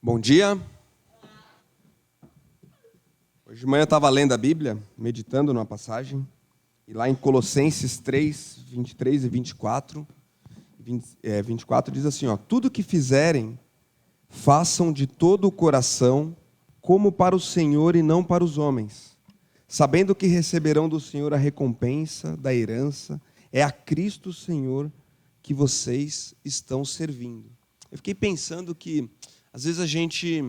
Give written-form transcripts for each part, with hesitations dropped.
Bom dia. Hoje de manhã eu estava lendo a Bíblia, meditando numa passagem, e lá em Colossenses 3, 23 e 24 diz assim, tudo que fizerem, façam de todo o coração, como para o Senhor e não para os homens, sabendo que receberão do Senhor a recompensa da herança, é a Cristo Senhor que vocês estão servindo. Eu fiquei pensando que, às vezes, a gente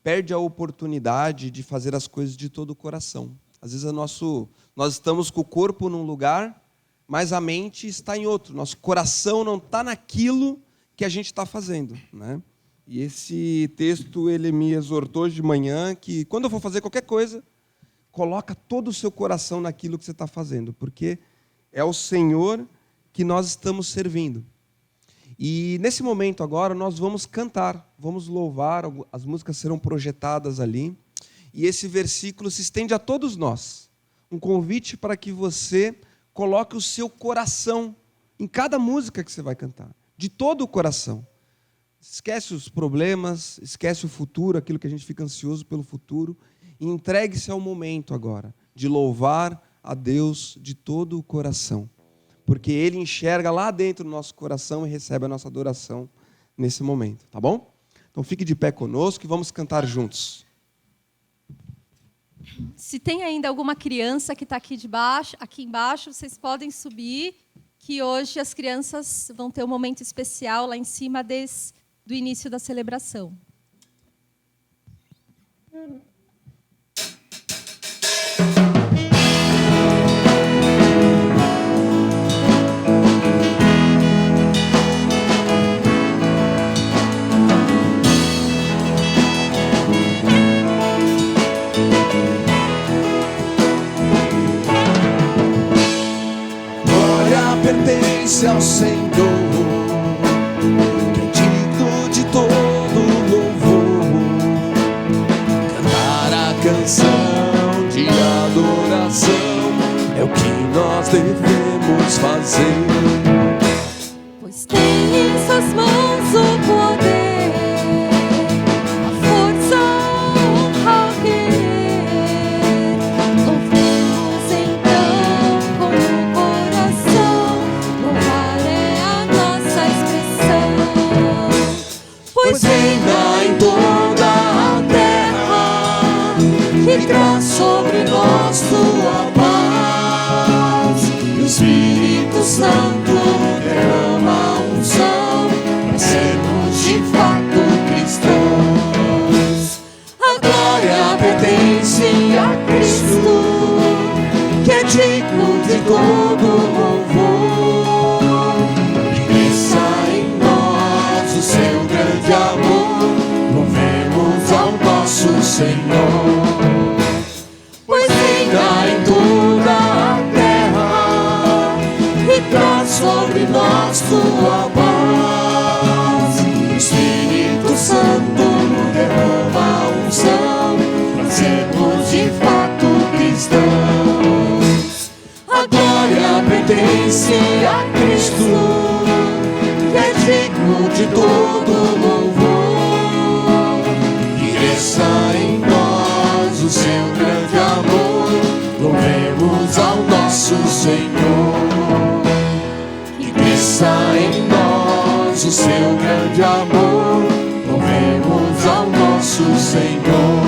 perde a oportunidade de fazer as coisas de todo o coração. Às vezes nós estamos com o corpo num lugar, mas a mente está em outro. Nosso coração não está naquilo que a gente está fazendo, né? E esse texto, ele me exortou hoje de manhã que, quando eu for fazer qualquer coisa, coloca todo o seu coração naquilo que você está fazendo, porque é o Senhor que nós estamos servindo. E nesse momento agora nós vamos cantar, vamos louvar, as músicas serão projetadas ali, e esse versículo se estende a todos nós. Um convite para que você coloque o seu coração em cada música que você vai cantar, de todo o coração. Esquece os problemas, esquece o futuro, aquilo que a gente fica ansioso pelo futuro, e entregue-se ao momento agora, de louvar a Deus de todo o coração. Porque Ele enxerga lá dentro do nosso coração e recebe a nossa adoração nesse momento, tá bom? Então fique de pé conosco e vamos cantar juntos. Se tem ainda alguma criança que está aqui embaixo, vocês podem subir, que hoje as crianças vão ter um momento especial lá em cima do início da celebração. Pertence ao Senhor, que é digno de todo louvor. Cantar a canção de adoração é o que nós devemos fazer. Pois tem em suas mãos o poder, a força, a honra, o querer. Louvemos então com o coração, louvar é a nossa expressão. Pois reina em toda a terra, que traz sobre nós tua paz, e o Espírito Santo derrama unção para sermos de fato cristãos. A glória pertence a Cristo, que é digno de todo louvor. Que cresça em nós o seu grande amor, louvemos ao nosso Senhor. Pois reina em toda a terra, e traz sobre nós tua paz. O Espírito Santo derrama unção para sermos de fato cristãos. A glória pertence a Cristo, que é digno de todo louvor. Que cresça em nós o seu grande amor, louvemos ao nosso Senhor. Que cresça em nós o seu grande amor, louvemos ao nosso Senhor.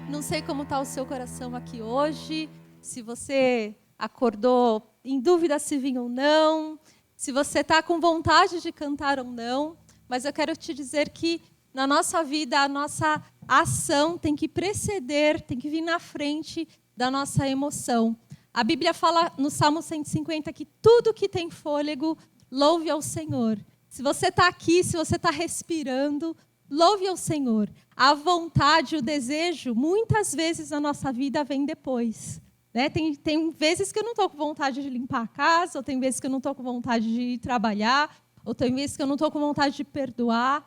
Não sei como está o seu coração aqui hoje, se você acordou em dúvida se vinha ou não, se você está com vontade de cantar ou não, mas eu quero te dizer que na nossa vida a nossa ação tem que preceder, tem que vir na frente da nossa emoção. A Bíblia fala no Salmo 150 que tudo que tem fôlego, louve ao Senhor. Se você está aqui, se você está respirando, louve ao Senhor. A vontade, o desejo, muitas vezes na nossa vida vem depois. Né? Tem vezes que eu não estou com vontade de limpar a casa, ou tem vezes que eu não estou com vontade de ir trabalhar, ou tem vezes que eu não estou com vontade de perdoar,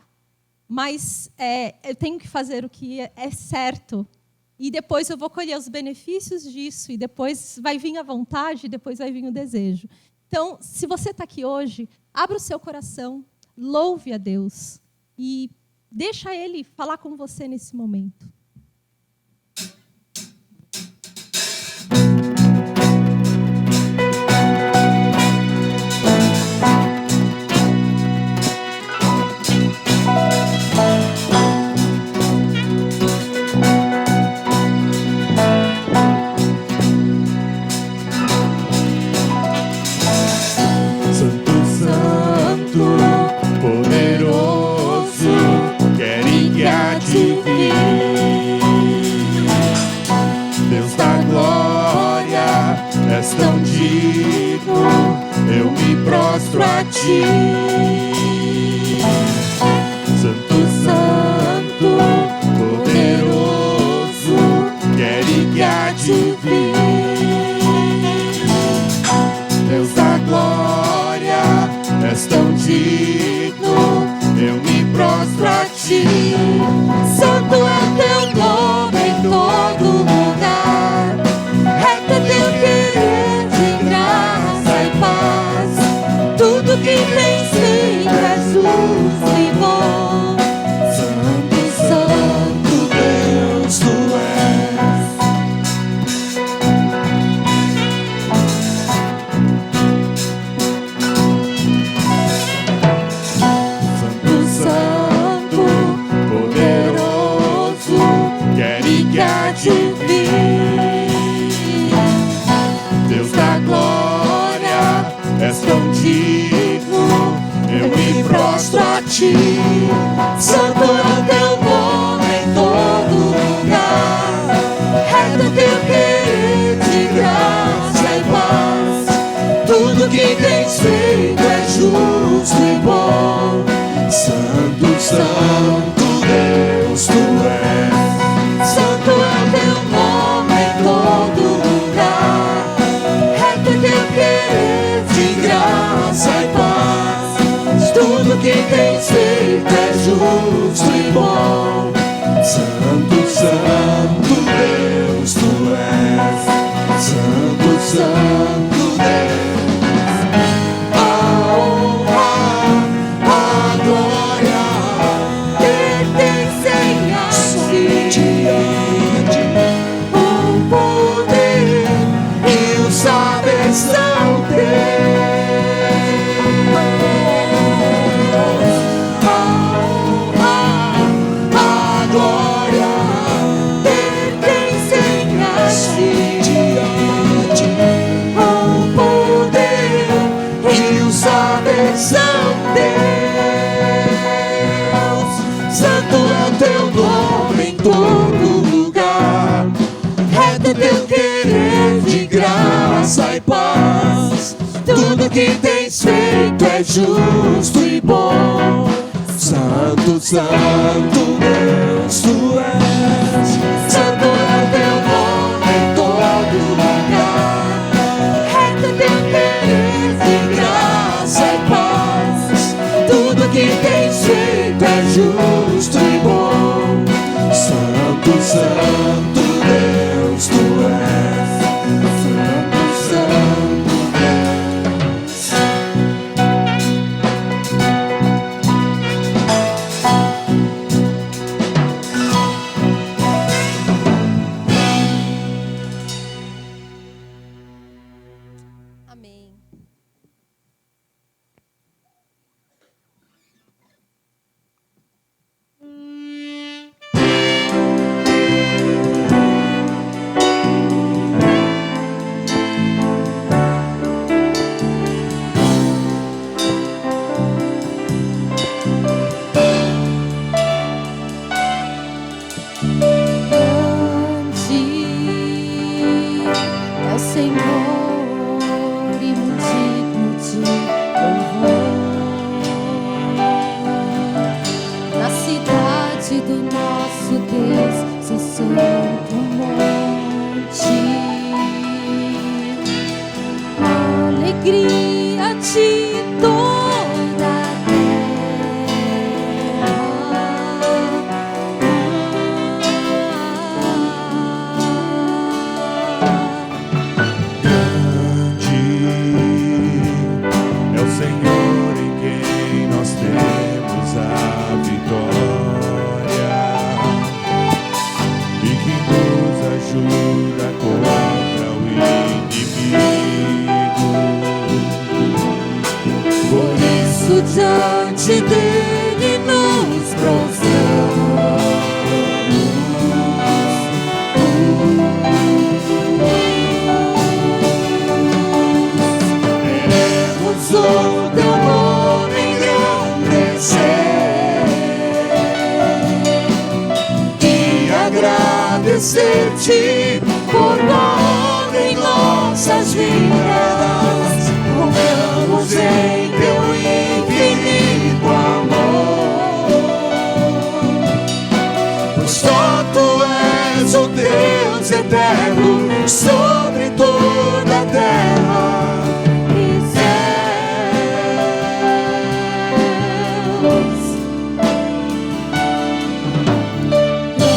mas eu tenho que fazer o que é certo. E depois eu vou colher os benefícios disso, e depois vai vir a vontade, e depois vai vir o desejo. Então, se você está aqui hoje, abra o seu coração, louve a Deus e deixa Ele falar com você nesse momento. Tão digno, eu me prostro a ti. Santo, Santo, poderoso, quero que há de vir. Deus da glória, és tão digno, eu me prostro a ti. Santo é teu nome em todo lugar, reto é teu querer de graça e paz. Tudo que tens feito é justo e bom. Santo, Santo Deus, tu és. Santo, Santo, poderoso, quero que há de vir. Deus da glória, és tão digno, eu me prostro a ti. Santo é o teu nome em todo lugar, reto é teu querer de graça e paz. Tudo que tens feito é justo e bom. Santo, Santo Deus, tu és. Santo é o teu nome em todo lugar, reto é teu querer de graça e paz. Tudo que tens feito é justo e bom. Santo, Santo Deus, tu és. Santo, Santo Deus. A honra, a glória pertencem a ti. O poder e o saber são teus. A glória pertencem a ti. O poder e o saber são teus. Santo é o teu nome em todo lugar, reto é teu querer de graça e paz. Tudo que tens feito é justo e bom. Santo, Santo Deus, tu és. Santo é o teu nome em todo lugar, reto é teu querer de graça e paz. Tudo que tens feito é justo e bom. Santo, Santo Deus, tu és. Santo, Santo Deus. Amém. É o Senhor e muito digno de louvor. Na cidade do nosso Deus, seu santo monte, alegria de toda a Grande é o Senhor em quem nós temos diante dele nos prostramos. Queremos o teu nome engrandecer e agradecer-te por tua obra em nossas vidas. Confiamos em teu infinito amor, pois só tu és o Deus eterno sobre toda a terra e céus.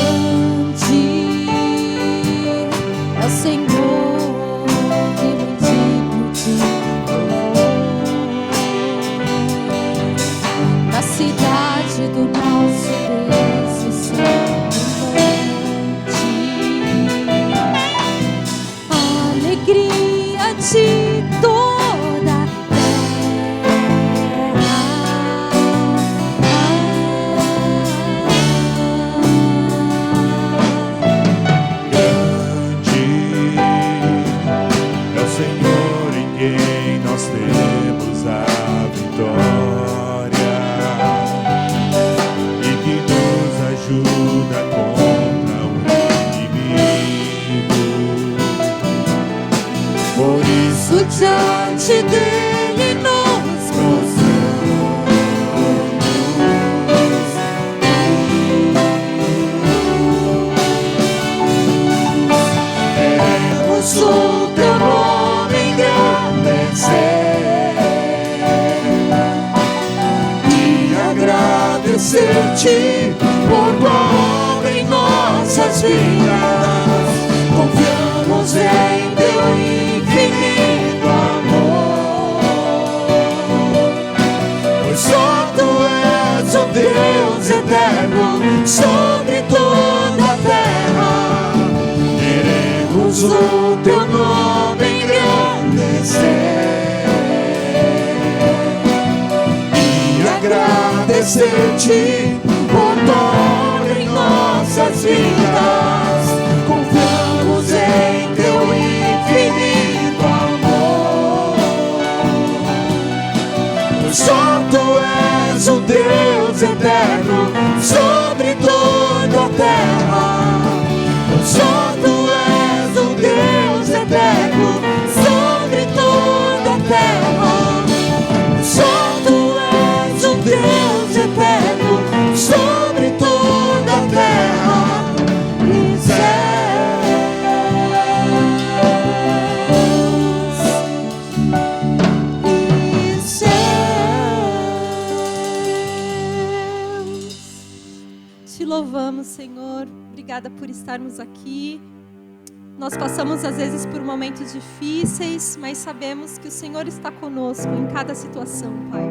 Grande é o Senhor e muito digno de na cidade do nosso Deus e alegria de toda a Grande é o Senhor em quem nós temos a vitória e que nos ajuda contra o inimigo. Por isso diante dele nos prostramos. Queremos o teu nome engrandecer e agradecer-te por tua obra em nossas vidas. Confiamos em teu infinito amor, pois só tu és o Deus eterno sobre toda a terra. Queremos o teu nome engrandecer e agradecer-te por tua obra em nossas vidas. Confiamos em teu infinito amor, pois só tu és o Deus eterno sobre toda a terra. Pois só tu és o Deus eterno sobre toda a terra. Pois só tu és o Deus eterno sobre toda a terra e céus. Te louvamos, Senhor. Obrigada por estarmos aqui. Nós passamos às vezes por momentos difíceis, mas sabemos que o Senhor está conosco em cada situação, Pai.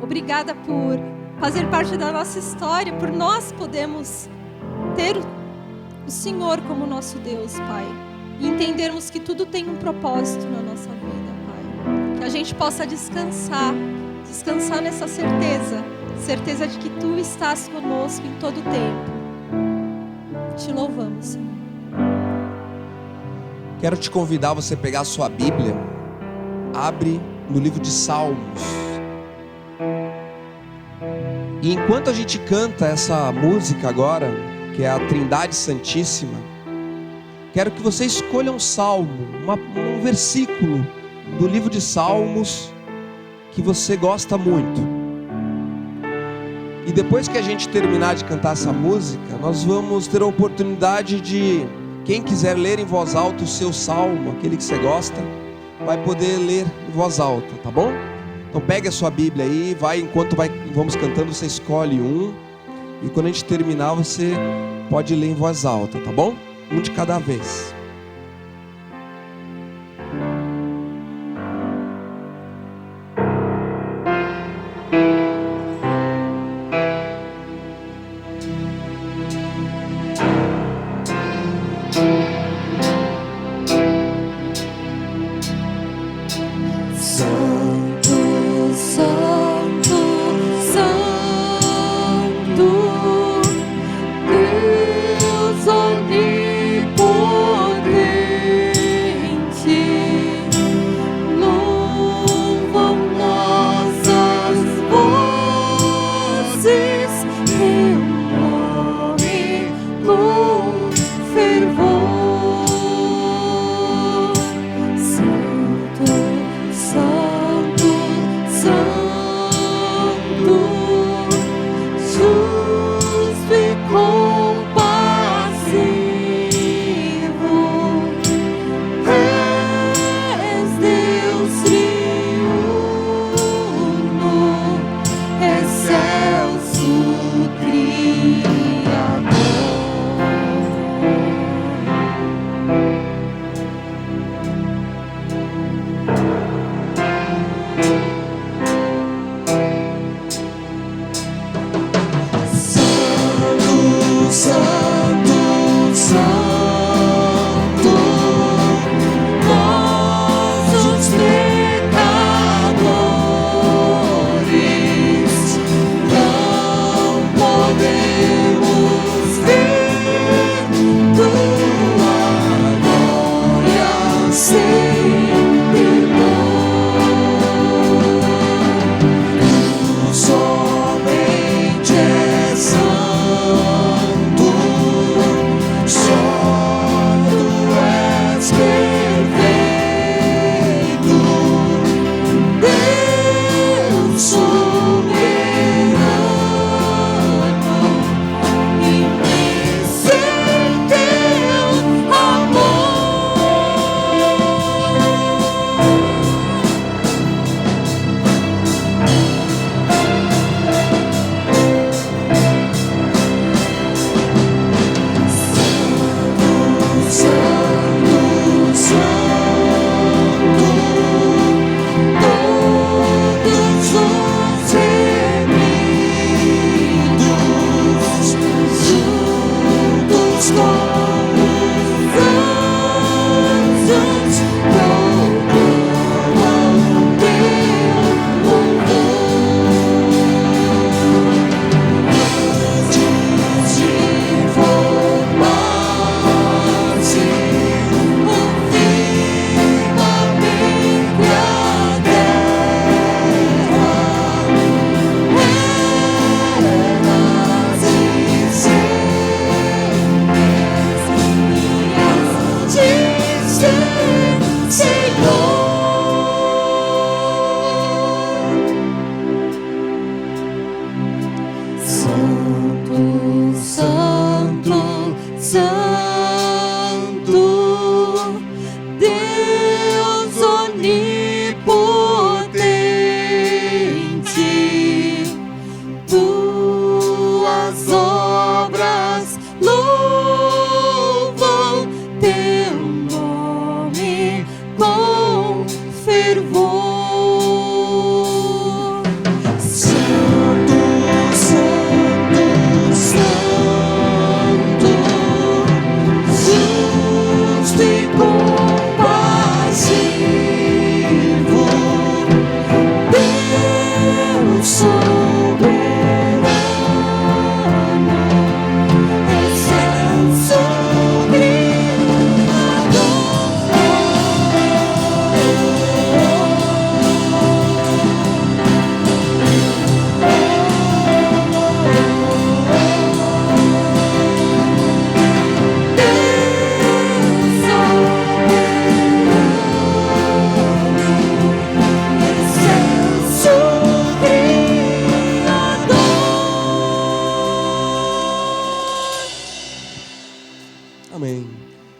Obrigada por fazer parte da nossa história, por nós podermos ter o Senhor como nosso Deus, Pai. E entendermos que tudo tem um propósito na nossa vida, Pai. Que a gente possa descansar nessa certeza de que Tu estás conosco em todo o tempo. Te louvamos, Senhor. Quero te convidar a você pegar a sua Bíblia, abre no livro de Salmos. E enquanto a gente canta essa música agora, que é a Trindade Santíssima, quero que você escolha um salmo, um versículo do livro de Salmos que você gosta muito. E depois que a gente terminar de cantar essa música, nós vamos ter a oportunidade de, quem quiser ler em voz alta o seu salmo, aquele que você gosta, vai poder ler em voz alta, tá bom? Então pegue a sua Bíblia aí, vamos cantando, você escolhe um, e quando a gente terminar você pode ler em voz alta, tá bom? Um de cada vez. Santo, Santo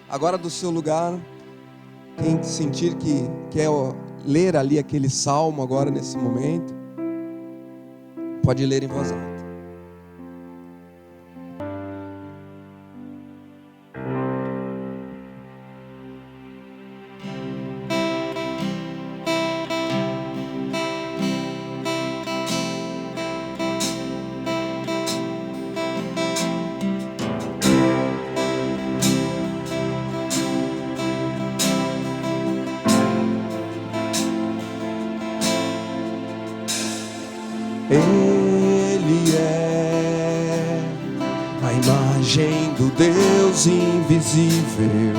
Agora do seu lugar, quem sentir que quer ler ali aquele salmo agora nesse momento, pode ler em voz alta. Ele é a imagem do Deus invisível.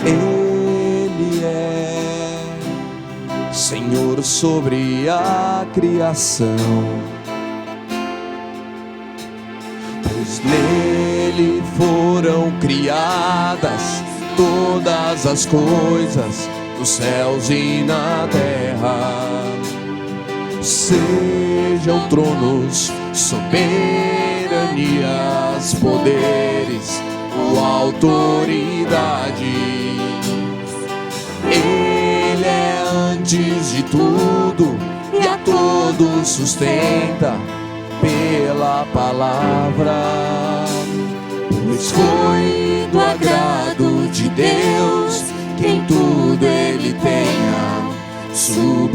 Ele é Senhor sobre a criação, pois nele foram criadas todas as coisas nos céus e na terra. Sejam tronos, soberanias, poderes ou autoridades, Ele é antes de tudo e a todos sustenta pela palavra, pois foi do agrado de Deus que em tudo Ele tenha supremacia.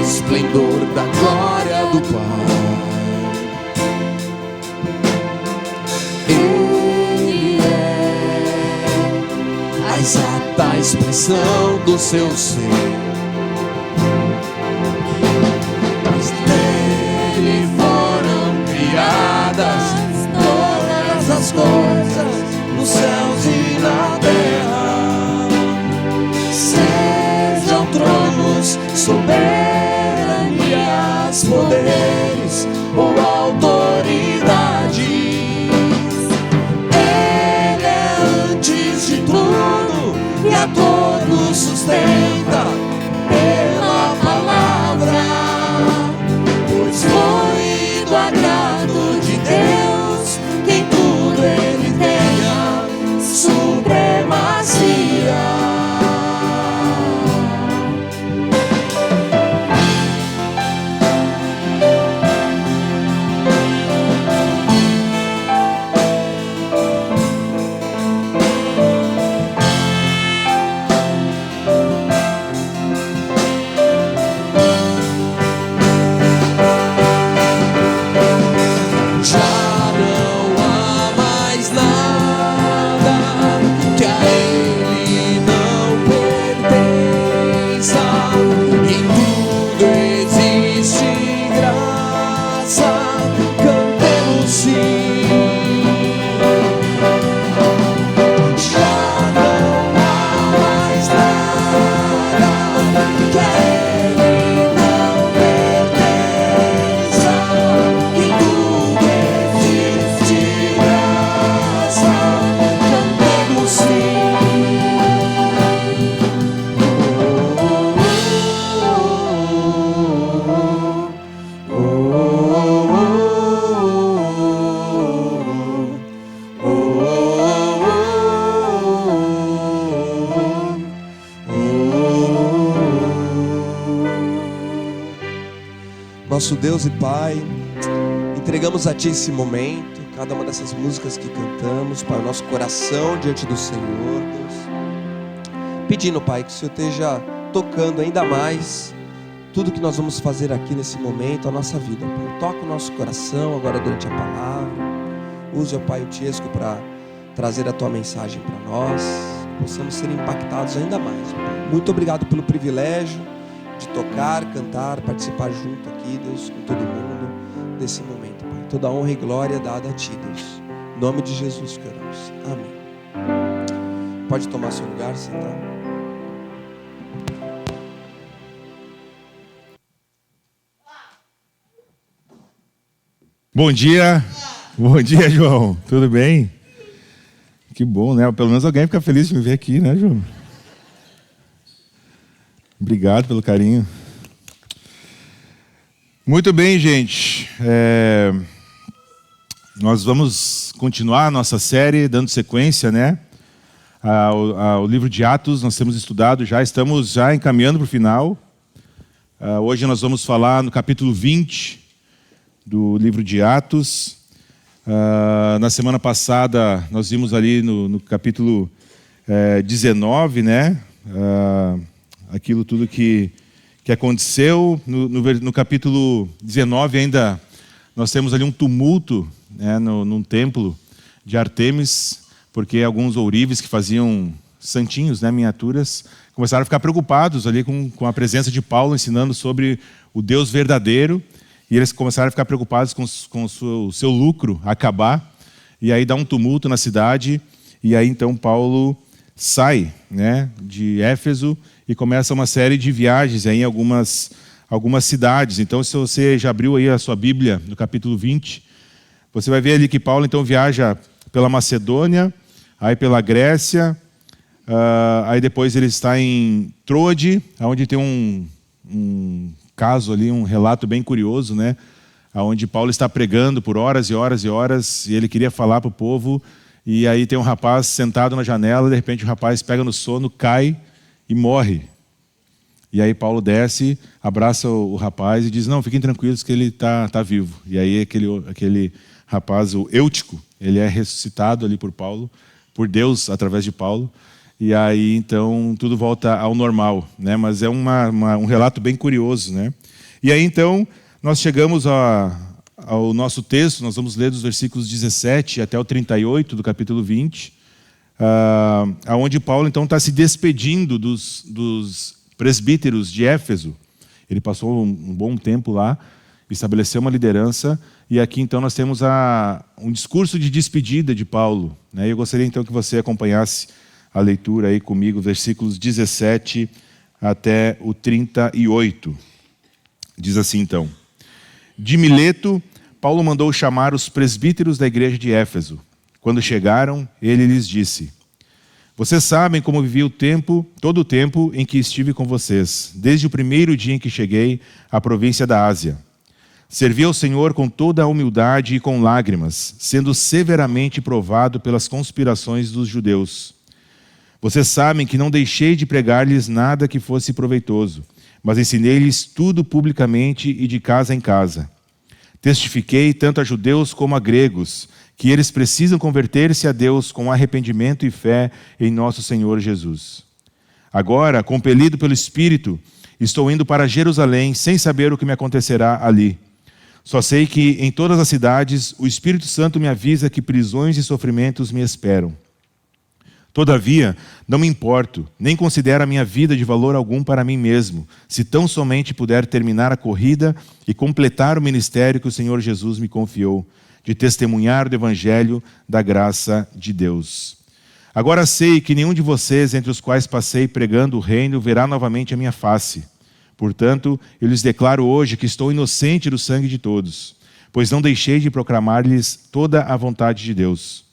Esplendor da glória do Pai, Ele é a exata expressão do seu ser, pois nele foram criadas todas as coisas nos céus e na terra. Sejam tronos soberanias, poderes ou autoridades, Ele é antes de tudo e a todos sustenta pela palavra, pois foi do agrado de Deus que em tudo Ele tenha supremacia. Nosso Deus e Pai, entregamos a Ti esse momento, cada uma dessas músicas que cantamos, Pai, o nosso coração diante do Senhor, Deus. Pedindo, Pai, que o Senhor esteja tocando ainda mais tudo que nós vamos fazer aqui nesse momento, a nossa vida, Pai. Toca o nosso coração agora durante a palavra. Use, ó Pai, o Tiesco para trazer a Tua mensagem para nós, que possamos ser impactados ainda mais, Pai. Muito obrigado pelo privilégio de tocar, cantar, participar junto aqui, Deus, com todo mundo desse momento, Pai. Toda honra e glória dada a Ti, Deus. Em nome de Jesus que oramos. Amém. Pode tomar seu lugar, sentar. Bom dia, João. Tudo bem? Que bom, né? Pelo menos alguém fica feliz de me ver aqui, né, João? Obrigado pelo carinho. Muito bem, gente. Nós vamos continuar a nossa série, dando sequência, né? Ao livro de Atos. Nós temos estudado já, estamos já encaminhando para o final. Hoje nós vamos falar no capítulo 20 do livro de Atos. Na semana passada nós vimos ali no capítulo 19, né? Aquilo tudo que aconteceu. No capítulo 19 ainda nós temos ali um tumulto, né, num templo de Artemis, porque alguns ourives que faziam santinhos, né, miniaturas, começaram a ficar preocupados ali com a presença de Paulo ensinando sobre o Deus verdadeiro. E eles começaram a ficar preocupados com o seu lucro acabar. E aí dá um tumulto na cidade. E aí então Paulo sai, né, de Éfeso e começa uma série de viagens aí em algumas cidades. Então, se você já abriu aí a sua Bíblia no capítulo 20, você vai ver ali que Paulo então viaja pela Macedônia, aí pela Grécia, aí depois ele está em Troade, onde tem um caso ali, um relato bem curioso, né? Onde Paulo está pregando por horas e horas e horas, e ele queria falar para o povo, e aí tem um rapaz sentado na janela, e de repente o rapaz pega no sono, cai e morre. E aí Paulo desce, abraça o rapaz e diz: não, fiquem tranquilos que ele está vivo. E aí aquele rapaz, o Eutico, ele é ressuscitado ali por Paulo, por Deus através de Paulo. E aí, então, tudo volta ao normal, né? Mas é um relato bem curioso, né? E aí, então, nós chegamos ao nosso texto. Nós vamos ler dos versículos 17 até o 38 do capítulo 20, onde Paulo, então, está se despedindo dos presbíteros de Éfeso. Ele passou um bom tempo lá, estabeleceu uma liderança, e aqui, então, nós temos um discurso de despedida de Paulo, né? Eu gostaria, então, que você acompanhasse a leitura aí comigo, versículos 17 até o 38. Diz assim, então: de Mileto, Paulo mandou chamar os presbíteros da igreja de Éfeso. Quando chegaram, ele lhes disse: vocês sabem como vivi todo o tempo em que estive com vocês, desde o primeiro dia em que cheguei à província da Ásia. Servi ao Senhor com toda a humildade e com lágrimas, sendo severamente provado pelas conspirações dos judeus. Vocês sabem que não deixei de pregar-lhes nada que fosse proveitoso, mas ensinei-lhes tudo publicamente e de casa em casa. Testifiquei tanto a judeus como a gregos que eles precisam converter-se a Deus com arrependimento e fé em nosso Senhor Jesus. Agora, compelido pelo Espírito, estou indo para Jerusalém sem saber o que me acontecerá ali. Só sei que em todas as cidades o Espírito Santo me avisa que prisões e sofrimentos me esperam. Todavia, não me importo, nem considero a minha vida de valor algum para mim mesmo, se tão somente puder terminar a corrida e completar o ministério que o Senhor Jesus me confiou, de testemunhar do Evangelho da graça de Deus. Agora sei que nenhum de vocês, entre os quais passei pregando o reino, verá novamente a minha face. Portanto, eu lhes declaro hoje que estou inocente do sangue de todos, pois não deixei de proclamar-lhes toda a vontade de Deus.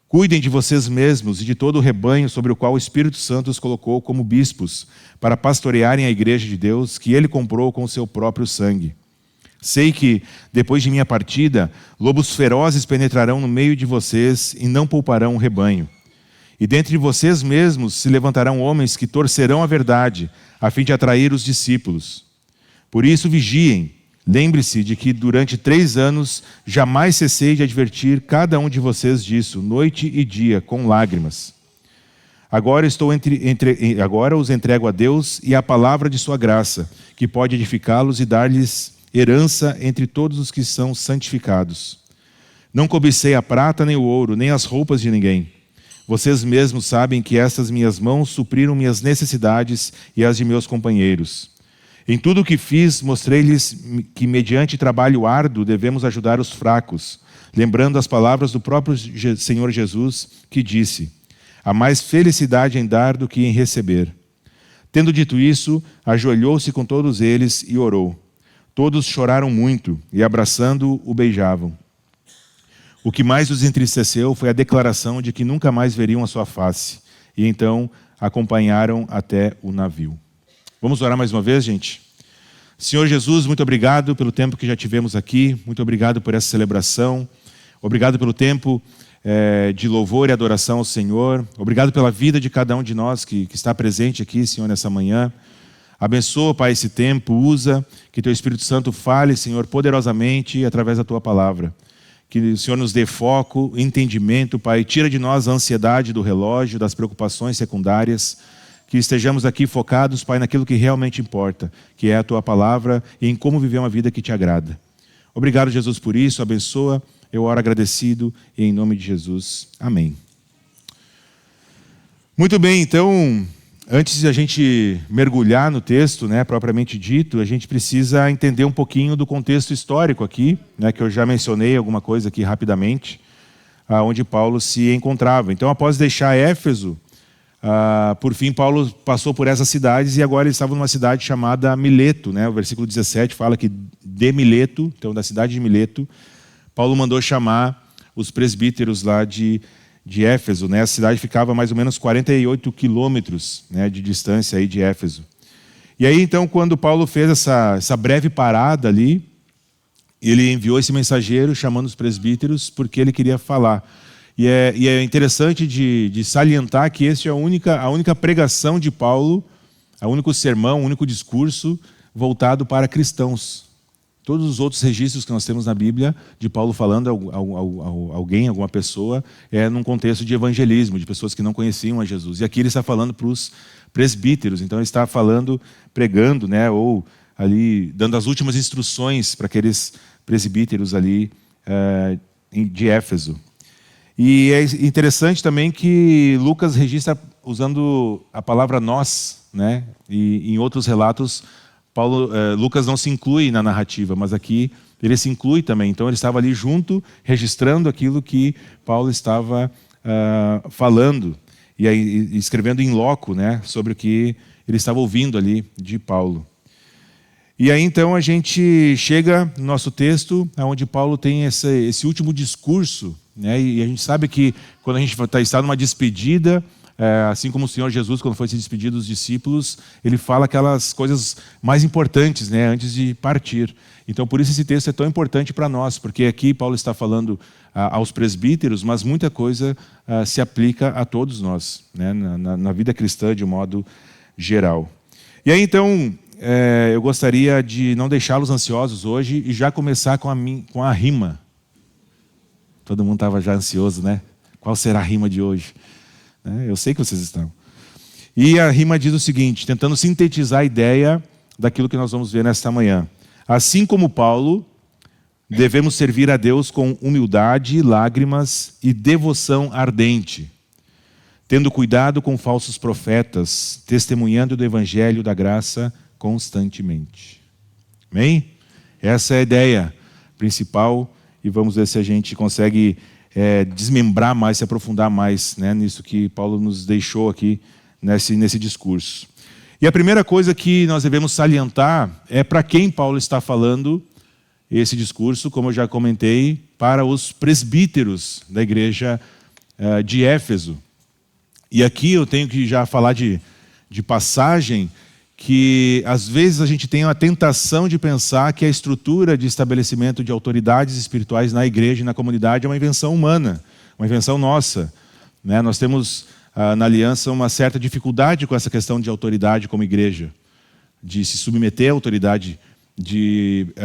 Cuidem de vocês mesmos e de todo o rebanho sobre o qual o Espírito Santo os colocou como bispos, para pastorearem a igreja de Deus, que ele comprou com o seu próprio sangue. Sei que, depois de minha partida, lobos ferozes penetrarão no meio de vocês e não pouparão o rebanho. E dentre vocês mesmos se levantarão homens que torcerão a verdade, a fim de atrair os discípulos. Por isso vigiem, Lembre-se de que durante 3 anos jamais cessei de advertir cada um de vocês disso, noite e dia, com lágrimas. Agora agora os entrego a Deus e à palavra de sua graça, que pode edificá-los e dar-lhes herança entre todos os que são santificados. Não cobicei a prata nem o ouro, nem as roupas de ninguém. Vocês mesmos sabem que estas minhas mãos supriram minhas necessidades e as de meus companheiros. Em tudo o que fiz, mostrei-lhes que, mediante trabalho árduo, devemos ajudar os fracos, lembrando as palavras do próprio Senhor Jesus, que disse: há mais felicidade em dar do que em receber. Tendo dito isso, ajoelhou-se com todos eles e orou. Todos choraram muito e, abraçando-o, o beijavam. O que mais os entristeceu foi a declaração de que nunca mais veriam a sua face. E então acompanharam até o navio. Vamos orar mais uma vez, gente? Senhor Jesus, muito obrigado pelo tempo que já tivemos aqui. Muito obrigado por essa celebração. Obrigado pelo tempo de louvor e adoração ao Senhor. Obrigado pela vida de cada um de nós que está presente aqui, Senhor, nessa manhã. Abençoa, Pai, esse tempo. Usa, que Teu Espírito Santo fale, Senhor, poderosamente através da Tua palavra. Que o Senhor nos dê foco, entendimento, Pai. Tira de nós a ansiedade do relógio, das preocupações secundárias. Que estejamos aqui focados, Pai, naquilo que realmente importa, que é a Tua palavra e em como viver uma vida que Te agrada. Obrigado, Jesus, por isso. Abençoa. Eu oro agradecido e em nome de Jesus. Amém. Muito bem, então, antes de a gente mergulhar no texto, propriamente dito, a gente precisa entender um pouquinho do contexto histórico aqui, que eu já mencionei alguma coisa aqui rapidamente, onde Paulo se encontrava. Então, após deixar Éfeso, por fim, Paulo passou por essas cidades e agora ele estava numa cidade chamada Mileto. O versículo 17 fala que de Mileto, então da cidade de Mileto, Paulo mandou chamar os presbíteros lá de Éfeso. A cidade ficava a mais ou menos 48 quilômetros de distância aí de Éfeso. E aí, então, quando Paulo fez essa breve parada ali, ele enviou esse mensageiro chamando os presbíteros porque ele queria falar. E é interessante de salientar que essa é a única pregação de Paulo, o único sermão, o único discurso voltado para cristãos. Todos os outros registros que nós temos na Bíblia, de Paulo falando a alguém, alguma pessoa, é num contexto de evangelismo, de pessoas que não conheciam a Jesus. E aqui ele está falando para os presbíteros, então ele está falando, pregando, ou ali, dando as últimas instruções para aqueles presbíteros ali de Éfeso. E é interessante também que Lucas registra usando a palavra nós, e em outros relatos, Lucas não se inclui na narrativa, mas aqui ele se inclui também. Então ele estava ali junto, registrando aquilo que Paulo estava falando e aí, escrevendo em loco, sobre o que ele estava ouvindo ali de Paulo. E aí então a gente chega no nosso texto, onde Paulo tem esse último discurso, e a gente sabe que quando a gente está numa despedida, assim como o Senhor Jesus, quando foi se despedir dos discípulos, ele fala aquelas coisas mais importantes, antes de partir. Então, por isso esse texto é tão importante para nós, porque aqui Paulo está falando aos presbíteros, mas muita coisa se aplica a todos nós, na vida cristã de um modo geral. E aí, então, eu gostaria de não deixá-los ansiosos hoje e já começar com a rima. Todo mundo estava já ansioso, Qual será a rima de hoje? Eu sei que vocês estão. E a rima diz o seguinte, tentando sintetizar a ideia daquilo que nós vamos ver nesta manhã. Assim como Paulo, devemos servir a Deus com humildade, lágrimas e devoção ardente, tendo cuidado com falsos profetas, testemunhando do evangelho da graça constantemente. Amém? Essa é a ideia principal e vamos ver se a gente consegue desmembrar mais, se aprofundar mais nisso que Paulo nos deixou aqui nesse discurso. E a primeira coisa que nós devemos salientar é para quem Paulo está falando esse discurso, como eu já comentei, para os presbíteros da igreja de Éfeso. E aqui eu tenho que já falar de passagem, que às vezes a gente tem a tentação de pensar que a estrutura de estabelecimento de autoridades espirituais na igreja e na comunidade é uma invenção humana, uma invenção nossa. Nós temos na aliança uma certa dificuldade com essa questão de autoridade como igreja, de se submeter à autoridade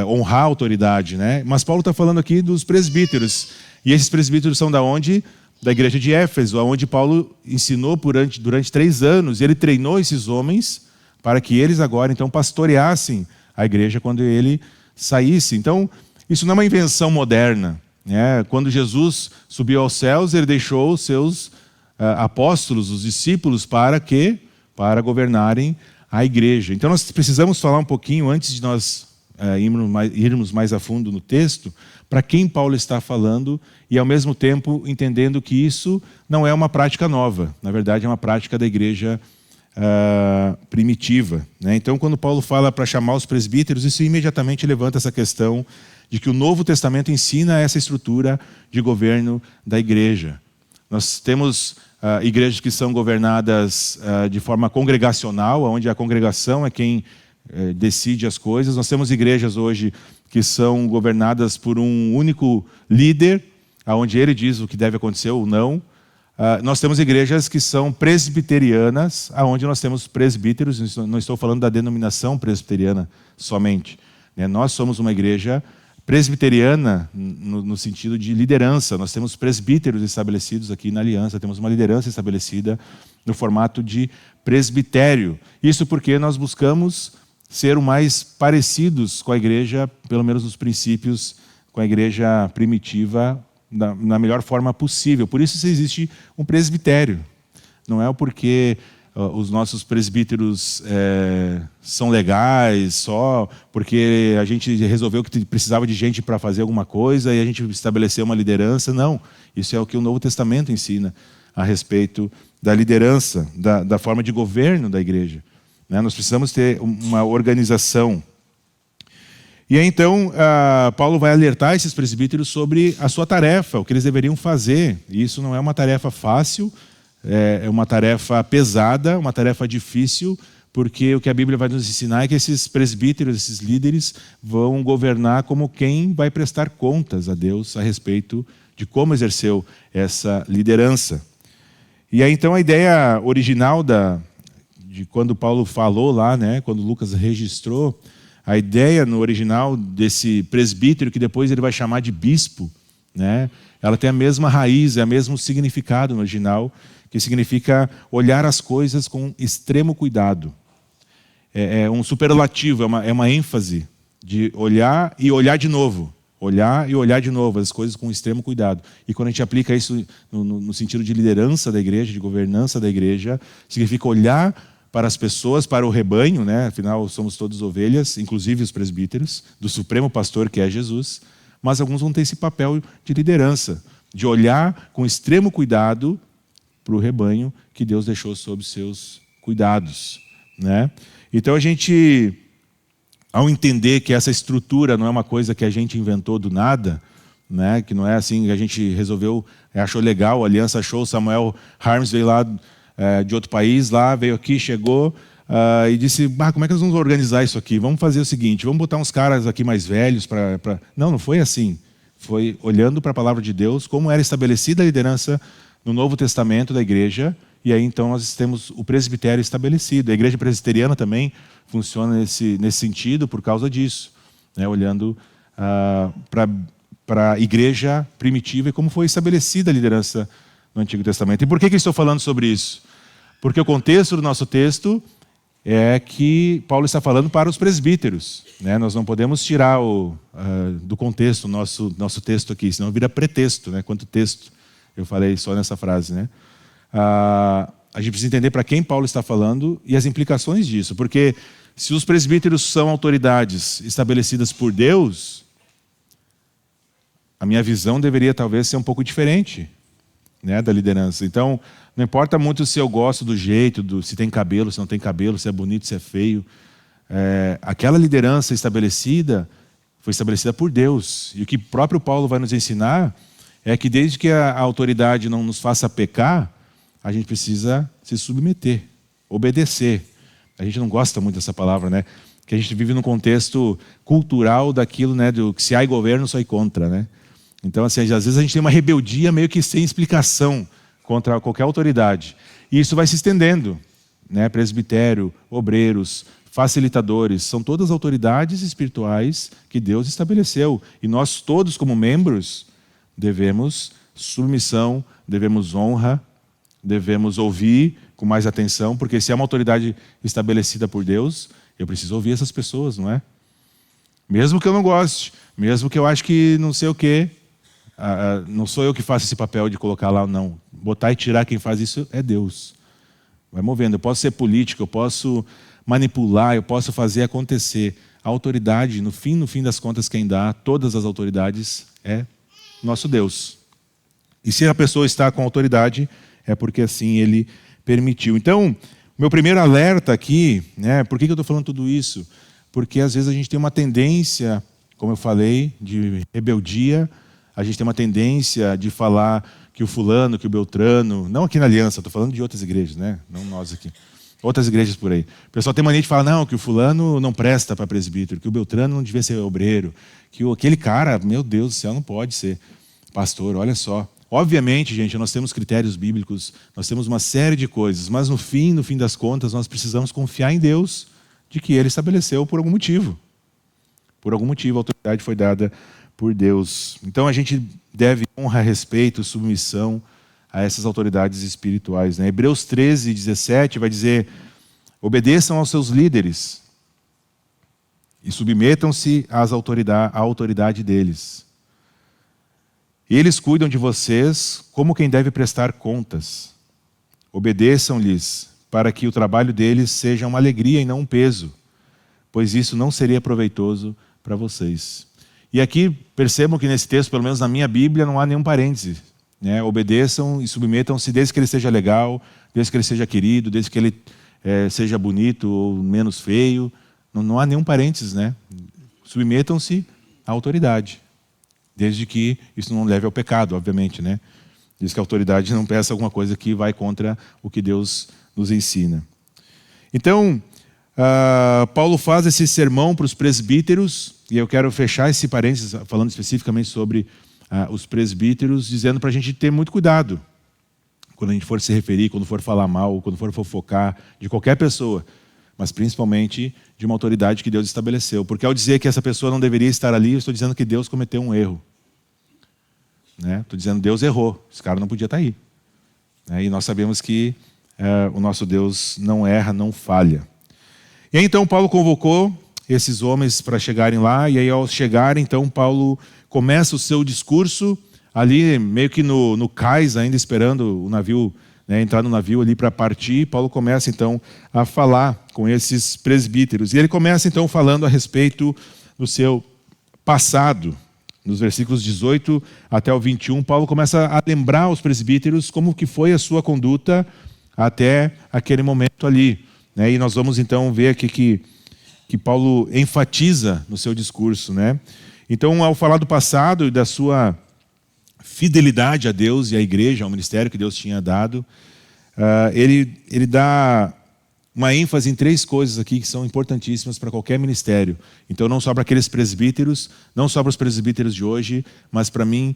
honrar a autoridade, né? Mas Paulo está falando aqui dos presbíteros. E esses presbíteros são da onde? Da igreja de Éfeso, onde Paulo ensinou durante 3 anos. E ele treinou esses homens para que eles agora, então, pastoreassem a igreja quando ele saísse. Então, isso não é uma invenção moderna, né? Quando Jesus subiu aos céus, ele deixou os seus apóstolos, os discípulos, para governarem a igreja. Então nós precisamos falar um pouquinho, antes de nós irmos mais a fundo no texto, para quem Paulo está falando e ao mesmo tempo entendendo que isso não é uma prática nova, na verdade é uma prática da igreja primitiva, né? Então quando Paulo fala para chamar os presbíteros, isso imediatamente levanta essa questão de que o Novo Testamento ensina essa estrutura de governo da igreja. Nós temos igrejas que são governadas de forma congregacional, onde a congregação é quem decide as coisas. Nós temos igrejas hoje que são governadas por um único líder, onde ele diz o que deve acontecer ou não. Nós temos igrejas que são presbiterianas, onde nós temos presbíteros. Não estou falando da denominação presbiteriana somente, né? Nós somos uma igreja presbiteriana no sentido de liderança. Nós temos presbíteros estabelecidos aqui na Aliança, temos uma liderança estabelecida no formato de presbitério. Isso porque nós buscamos ser o mais parecidos com a igreja, pelo menos nos princípios, com a igreja primitiva, na melhor forma possível. Por isso existe um presbitério. Não é porque os nossos presbíteros são legais só porque a gente resolveu que precisava de gente para fazer alguma coisa e a gente estabeleceu uma liderança. Não, isso é o que o Novo Testamento ensina a respeito da liderança, da forma de governo da igreja, né? Nós precisamos ter uma organização. E aí, então, Paulo vai alertar esses presbíteros sobre a sua tarefa, o que eles deveriam fazer. E isso não é uma tarefa fácil, é uma tarefa pesada, uma tarefa difícil, porque o que a Bíblia vai nos ensinar é que esses presbíteros, esses líderes, vão governar como quem vai prestar contas a Deus a respeito de como exerceu essa liderança. E aí, então, a ideia original de quando Paulo falou lá, né, quando Lucas registrou, a ideia no original desse presbítero, que depois ele vai chamar de bispo, né, ela tem a mesma raiz, é o mesmo significado no original, que significa olhar as coisas com extremo cuidado. É um superlativo, é uma ênfase de olhar e olhar de novo. Olhar e olhar de novo as coisas com extremo cuidado. E quando a gente aplica isso no sentido de liderança da igreja, de governança da igreja, significa olhar para as pessoas, para o rebanho, né? Afinal somos todos ovelhas, inclusive os presbíteros, do supremo pastor que é Jesus, mas alguns vão ter esse papel de liderança, de olhar com extremo cuidado para o rebanho que Deus deixou sob seus cuidados, né? Então a gente, ao entender que essa estrutura não é uma coisa que a gente inventou do nada, né? Que não é assim que a gente resolveu, achou legal, a aliança achou, Samuel Harms veio lá de outro país, lá veio aqui, chegou e disse, como é que nós vamos organizar isso aqui? Vamos fazer o seguinte, vamos botar uns caras aqui mais velhos para... Não foi assim. Foi olhando para a palavra de Deus, como era estabelecida a liderança no Novo Testamento da igreja, e aí então nós temos o presbitério estabelecido. A igreja presbiteriana também funciona nesse sentido por causa disso, né? Olhando para a igreja primitiva e como foi estabelecida a liderança no Antigo Testamento. E por que eu estou falando sobre isso? Porque o contexto do nosso texto é que Paulo está falando para os presbíteros, né? Nós não podemos tirar do contexto o nosso texto aqui, senão vira pretexto, né? Quanto texto eu falei só nessa frase, né? A gente precisa entender para quem Paulo está falando e as implicações disso, porque se os presbíteros são autoridades estabelecidas por Deus, a minha visão deveria talvez ser um pouco diferente, né, da liderança. Então, não importa muito se eu gosto do jeito, se tem cabelo, se não tem cabelo, se é bonito, se é feio. Aquela liderança estabelecida foi estabelecida por Deus. E o que o próprio Paulo vai nos ensinar é que desde que a autoridade não nos faça pecar, a gente precisa se submeter, obedecer. A gente não gosta muito dessa palavra, né? Que a gente vive num contexto cultural daquilo, né, do que se há governo, só há contra, né? Então, assim, às vezes a gente tem uma rebeldia meio que sem explicação contra qualquer autoridade. E isso vai se estendendo, né? Presbitério, obreiros, facilitadores, são todas autoridades espirituais que Deus estabeleceu. E nós todos, como membros, devemos submissão, devemos honra, devemos ouvir com mais atenção, porque se é uma autoridade estabelecida por Deus, eu preciso ouvir essas pessoas, não é? Mesmo que eu não goste, mesmo que eu ache que não sei o quê, não sou eu que faço esse papel de colocar lá, não. Botar e tirar, quem faz isso é Deus. Vai movendo. Eu posso ser político, eu posso manipular, eu posso fazer acontecer. A autoridade, no fim das contas, quem dá todas as autoridades é nosso Deus. E se a pessoa está com autoridade, é porque assim Ele permitiu. Então, meu primeiro alerta aqui, né, por que eu estou falando tudo isso? Porque às vezes a gente tem uma tendência, como eu falei, de rebeldia, a gente tem uma tendência de falar que o fulano, que o Beltrano, não aqui na Aliança, estou falando de outras igrejas, né? Não nós aqui. Outras igrejas por aí. O pessoal tem mania de falar, não, que o fulano não presta para presbítero, que o Beltrano não devia ser obreiro, que aquele cara, meu Deus do céu, não pode ser pastor, olha só. Obviamente, gente, nós temos critérios bíblicos, nós temos uma série de coisas, mas no fim das contas, nós precisamos confiar em Deus de que Ele estabeleceu por algum motivo. Por algum motivo, a autoridade foi dada por Deus. Então, a gente deve honra, respeito, submissão a essas autoridades espirituais, né? Hebreus 13, 17 vai dizer, obedeçam aos seus líderes e submetam-se à autoridade deles. Eles cuidam de vocês como quem deve prestar contas. Obedeçam-lhes para que o trabalho deles seja uma alegria e não um peso, pois isso não seria proveitoso para vocês. E aqui percebam que nesse texto, pelo menos na minha Bíblia, não há nenhum parêntese, né? Obedeçam e submetam-se desde que ele seja legal, desde que ele seja querido, desde que ele seja bonito ou menos feio. Não há nenhum parênteses, né? Submetam-se à autoridade, desde que isso não leve ao pecado, obviamente, né? Diz que a autoridade não peça alguma coisa que vai contra o que Deus nos ensina. Então, Paulo faz esse sermão para os presbíteros, e eu quero fechar esse parênteses falando especificamente sobre os presbíteros, dizendo para a gente ter muito cuidado quando a gente for se referir, quando for falar mal, quando for fofocar de qualquer pessoa, mas principalmente de uma autoridade que Deus estabeleceu. Porque ao dizer que essa pessoa não deveria estar ali, eu estou dizendo que Deus cometeu um erro. Né? Estou dizendo que Deus errou, esse cara não podia estar aí. E nós sabemos que o nosso Deus não erra, não falha. E aí, então, Paulo convocou esses homens para chegarem lá, e aí ao chegarem, então, Paulo começa o seu discurso ali, meio que no cais, ainda esperando o navio, né, entrar no navio ali para partir. Paulo começa, então, a falar com esses presbíteros. E ele começa, então, falando a respeito do seu passado. Nos versículos 18 até o 21, Paulo começa a lembrar aos presbíteros como que foi a sua conduta até aquele momento ali. E nós vamos então ver aqui que Paulo enfatiza no seu discurso, né? Então, ao falar do passado e da sua fidelidade a Deus e à igreja, ao ministério que Deus tinha dado, ele dá uma ênfase em 3 coisas aqui que são importantíssimas para qualquer ministério. Então, não só para aqueles presbíteros, não só para os presbíteros de hoje, mas para mim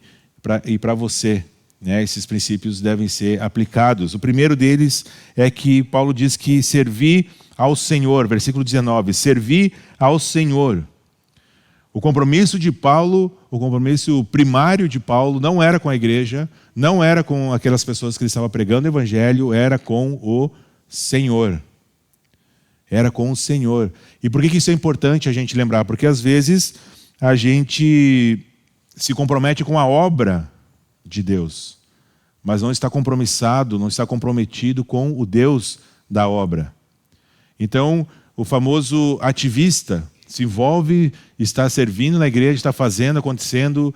e para você. Esses princípios devem ser aplicados. O primeiro deles é que Paulo diz que servir ao Senhor, versículo 19, servir ao Senhor. O compromisso de Paulo, o compromisso primário de Paulo não era com a igreja, não era com aquelas pessoas que ele estava pregando o evangelho, era com o Senhor. Era com o Senhor. E por que isso é importante a gente lembrar? Porque às vezes a gente se compromete com a obra de Deus, mas não está compromissado, não está comprometido com o Deus da obra. Então, o famoso ativista se envolve, está servindo na igreja, está fazendo, acontecendo,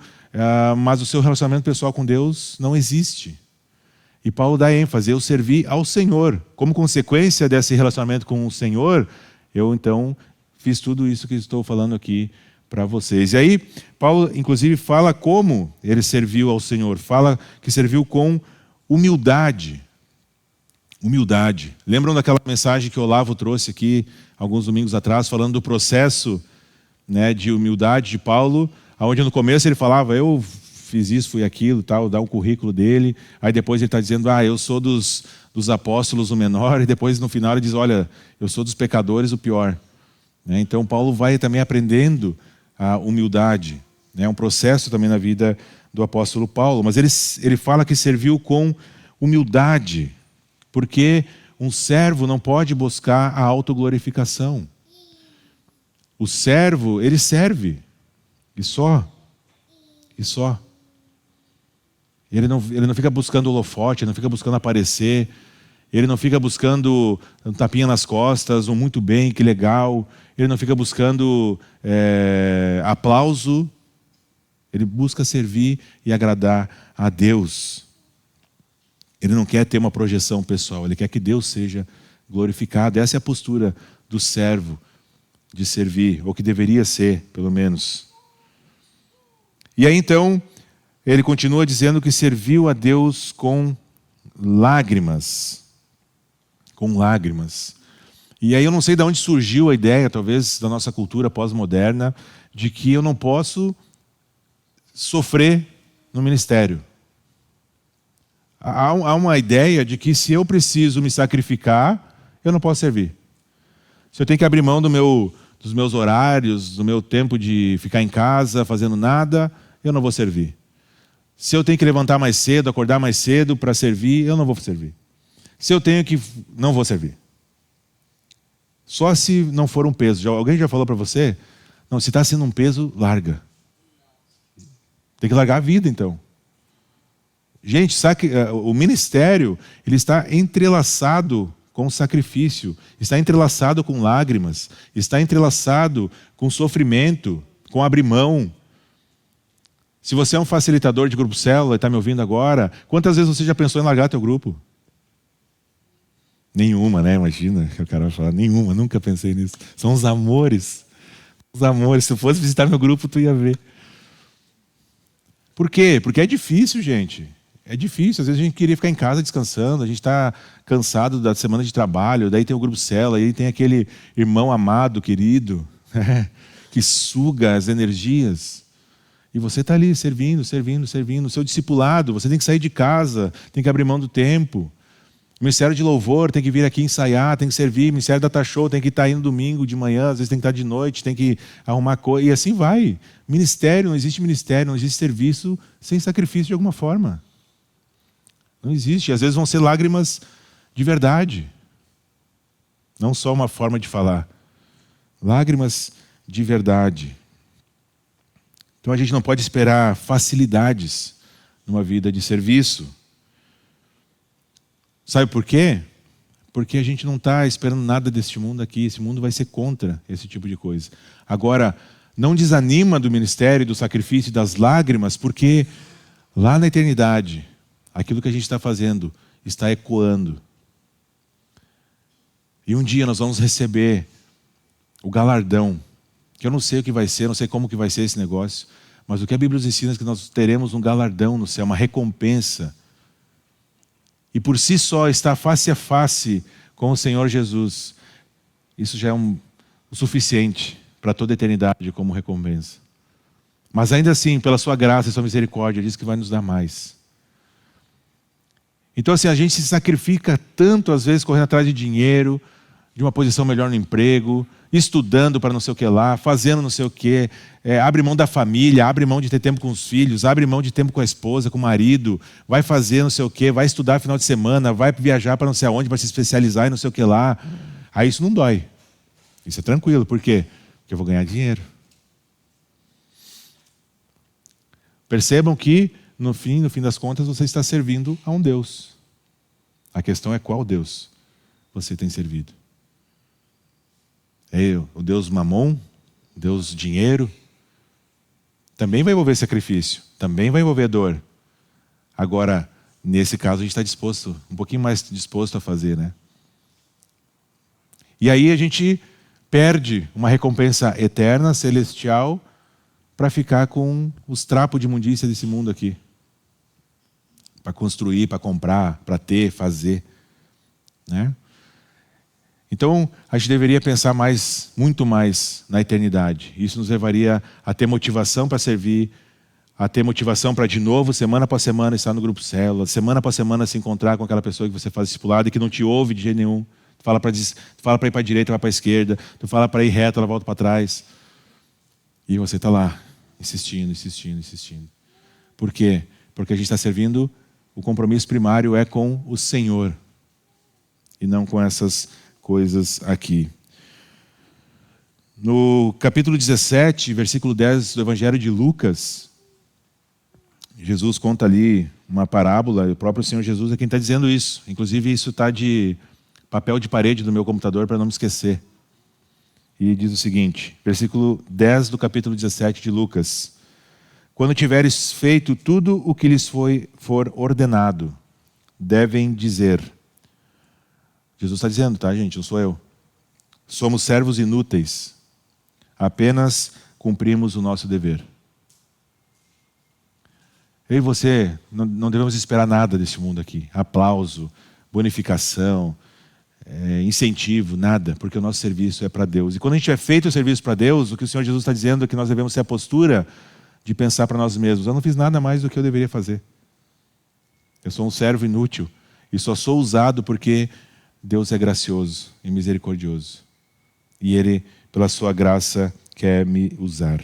mas o seu relacionamento pessoal com Deus não existe. E Paulo dá ênfase, eu servi ao Senhor. Como consequência desse relacionamento com o Senhor, eu então fiz tudo isso que estou falando aqui para vocês. E aí, Paulo, inclusive, fala como ele serviu ao Senhor. Fala que serviu com humildade. Humildade. Lembram daquela mensagem que o Olavo trouxe aqui alguns domingos atrás, falando do processo, né, de humildade de Paulo, onde no começo ele falava, eu fiz isso, fui aquilo, tal, dá o currículo dele. Aí depois ele está dizendo, eu sou dos apóstolos o menor. E depois no final ele diz, olha, eu sou dos pecadores o pior. né? Então Paulo vai também aprendendo a humildade. É um processo também na vida do apóstolo Paulo. Mas ele fala que serviu com humildade, porque um servo não pode buscar a autoglorificação. O servo, ele serve, e só. E só. Ele não fica buscando holofote, ele não fica buscando aparecer, ele não fica buscando um tapinha nas costas, um muito bem, que legal. Ele não fica buscando aplauso. Ele busca servir e agradar a Deus. Ele não quer ter uma projeção pessoal, ele quer que Deus seja glorificado. Essa é a postura do servo, de servir, ou que deveria ser, pelo menos. E aí então, ele continua dizendo que serviu a Deus com lágrimas. Com lágrimas. E aí eu não sei de onde surgiu a ideia, talvez da nossa cultura pós-moderna, de que eu não posso sofrer no ministério. Há uma ideia de que se eu preciso me sacrificar, eu não posso servir. Se eu tenho que abrir mão dos meus horários, do meu tempo de ficar em casa fazendo nada, eu não vou servir. Se eu tenho que levantar mais cedo, acordar mais cedo para servir, eu não vou servir. Se eu tenho que... não vou servir. Só se não for um peso. Alguém já falou para você? Não, se está sendo um peso, larga. Tem que largar a vida, então. Gente, sabe que o ministério ele está entrelaçado com o sacrifício, está entrelaçado com lágrimas, está entrelaçado com sofrimento, com abrir mão. Se você é um facilitador de grupo célula e está me ouvindo agora, quantas vezes você já pensou em largar teu grupo? Nenhuma, né? Imagina que o cara vai falar, nenhuma, nunca pensei nisso. São os amores. Os amores. Se eu fosse visitar meu grupo, tu ia ver. Por quê? Porque é difícil, gente. É difícil. Às vezes a gente queria ficar em casa descansando, a gente está cansado da semana de trabalho, daí tem o grupo célula, aí tem aquele irmão amado, querido, que suga as energias. E você está ali servindo. O seu discipulado, você tem que sair de casa, tem que abrir mão do tempo. O Ministério de Louvor tem que vir aqui ensaiar, tem que servir. O Ministério Data Show tem que estar indo domingo de manhã, às vezes tem que estar de noite, tem que arrumar coisa. E assim vai. Ministério, não existe serviço sem sacrifício de alguma forma. Não existe. Às vezes vão ser lágrimas de verdade. Não só uma forma de falar. Lágrimas de verdade. Então a gente não pode esperar facilidades numa vida de serviço. Sabe por quê? Porque a gente não está esperando nada deste mundo aqui. Esse mundo vai ser contra esse tipo de coisa. Agora, não desanima do ministério, do sacrifício e das lágrimas, porque lá na eternidade, aquilo que a gente está fazendo está ecoando. E um dia nós vamos receber o galardão, que eu não sei o que vai ser, não sei como que vai ser esse negócio, mas o que a Bíblia nos ensina é que nós teremos um galardão no céu, uma recompensa. E por si só estar face a face com o Senhor Jesus, isso já é o suficiente para toda a eternidade como recompensa. Mas ainda assim, pela sua graça e sua misericórdia, diz que vai nos dar mais. Então assim, a gente se sacrifica tanto às vezes correndo atrás de dinheiro, de uma posição melhor no emprego, estudando para não sei o que lá, fazendo não sei o que, abre mão da família, abre mão de ter tempo com os filhos, abre mão de tempo com a esposa, com o marido, vai fazer não sei o que, vai estudar final de semana, vai viajar para não sei aonde, para se especializar e não sei o que lá. Aí isso não dói. Isso é tranquilo. Por quê? Porque eu vou ganhar dinheiro. Percebam que, no fim das contas, você está servindo a um Deus. A questão é qual Deus você tem servido. É o Deus Mamon, o Deus dinheiro, também vai envolver sacrifício, também vai envolver dor. Agora, nesse caso, a gente está disposto, um pouquinho mais disposto a fazer, né? E aí a gente perde uma recompensa eterna, celestial, para ficar com os trapos de imundícia desse mundo aqui. Para construir, para comprar, para ter, fazer, né? Então, a gente deveria pensar muito mais na eternidade. Isso nos levaria a ter motivação para servir, a ter motivação para, de novo, semana após semana, estar no grupo célula, semana após semana se encontrar com aquela pessoa que você faz discipulado e que não te ouve de jeito nenhum. Tu fala para ir para a direita, vai para a esquerda. Tu fala para ir reto, ela volta para trás. E você está lá, insistindo. Por quê? Porque a gente está servindo, o compromisso primário é com o Senhor. E não com essas coisas aqui. No capítulo 17, versículo 10 do Evangelho de Lucas, Jesus conta ali uma parábola, e o próprio Senhor Jesus é quem está dizendo isso. Inclusive, isso está de papel de parede do meu computador para não me esquecer. E diz o seguinte, versículo 10 do capítulo 17 de Lucas. Quando tiveres feito tudo o que lhes for ordenado, devem dizer. Jesus está dizendo, tá, gente? Não sou eu. Somos servos inúteis. Apenas cumprimos o nosso dever. Eu e você não devemos esperar nada desse mundo aqui. Aplauso, bonificação, incentivo, nada. Porque o nosso serviço é para Deus. E quando a gente tiver feito o serviço para Deus, o que o Senhor Jesus está dizendo é que nós devemos ter a postura de pensar para nós mesmos. Eu não fiz nada mais do que eu deveria fazer. Eu sou um servo inútil. E só sou usado porque Deus é gracioso e misericordioso. E Ele, pela sua graça, quer me usar.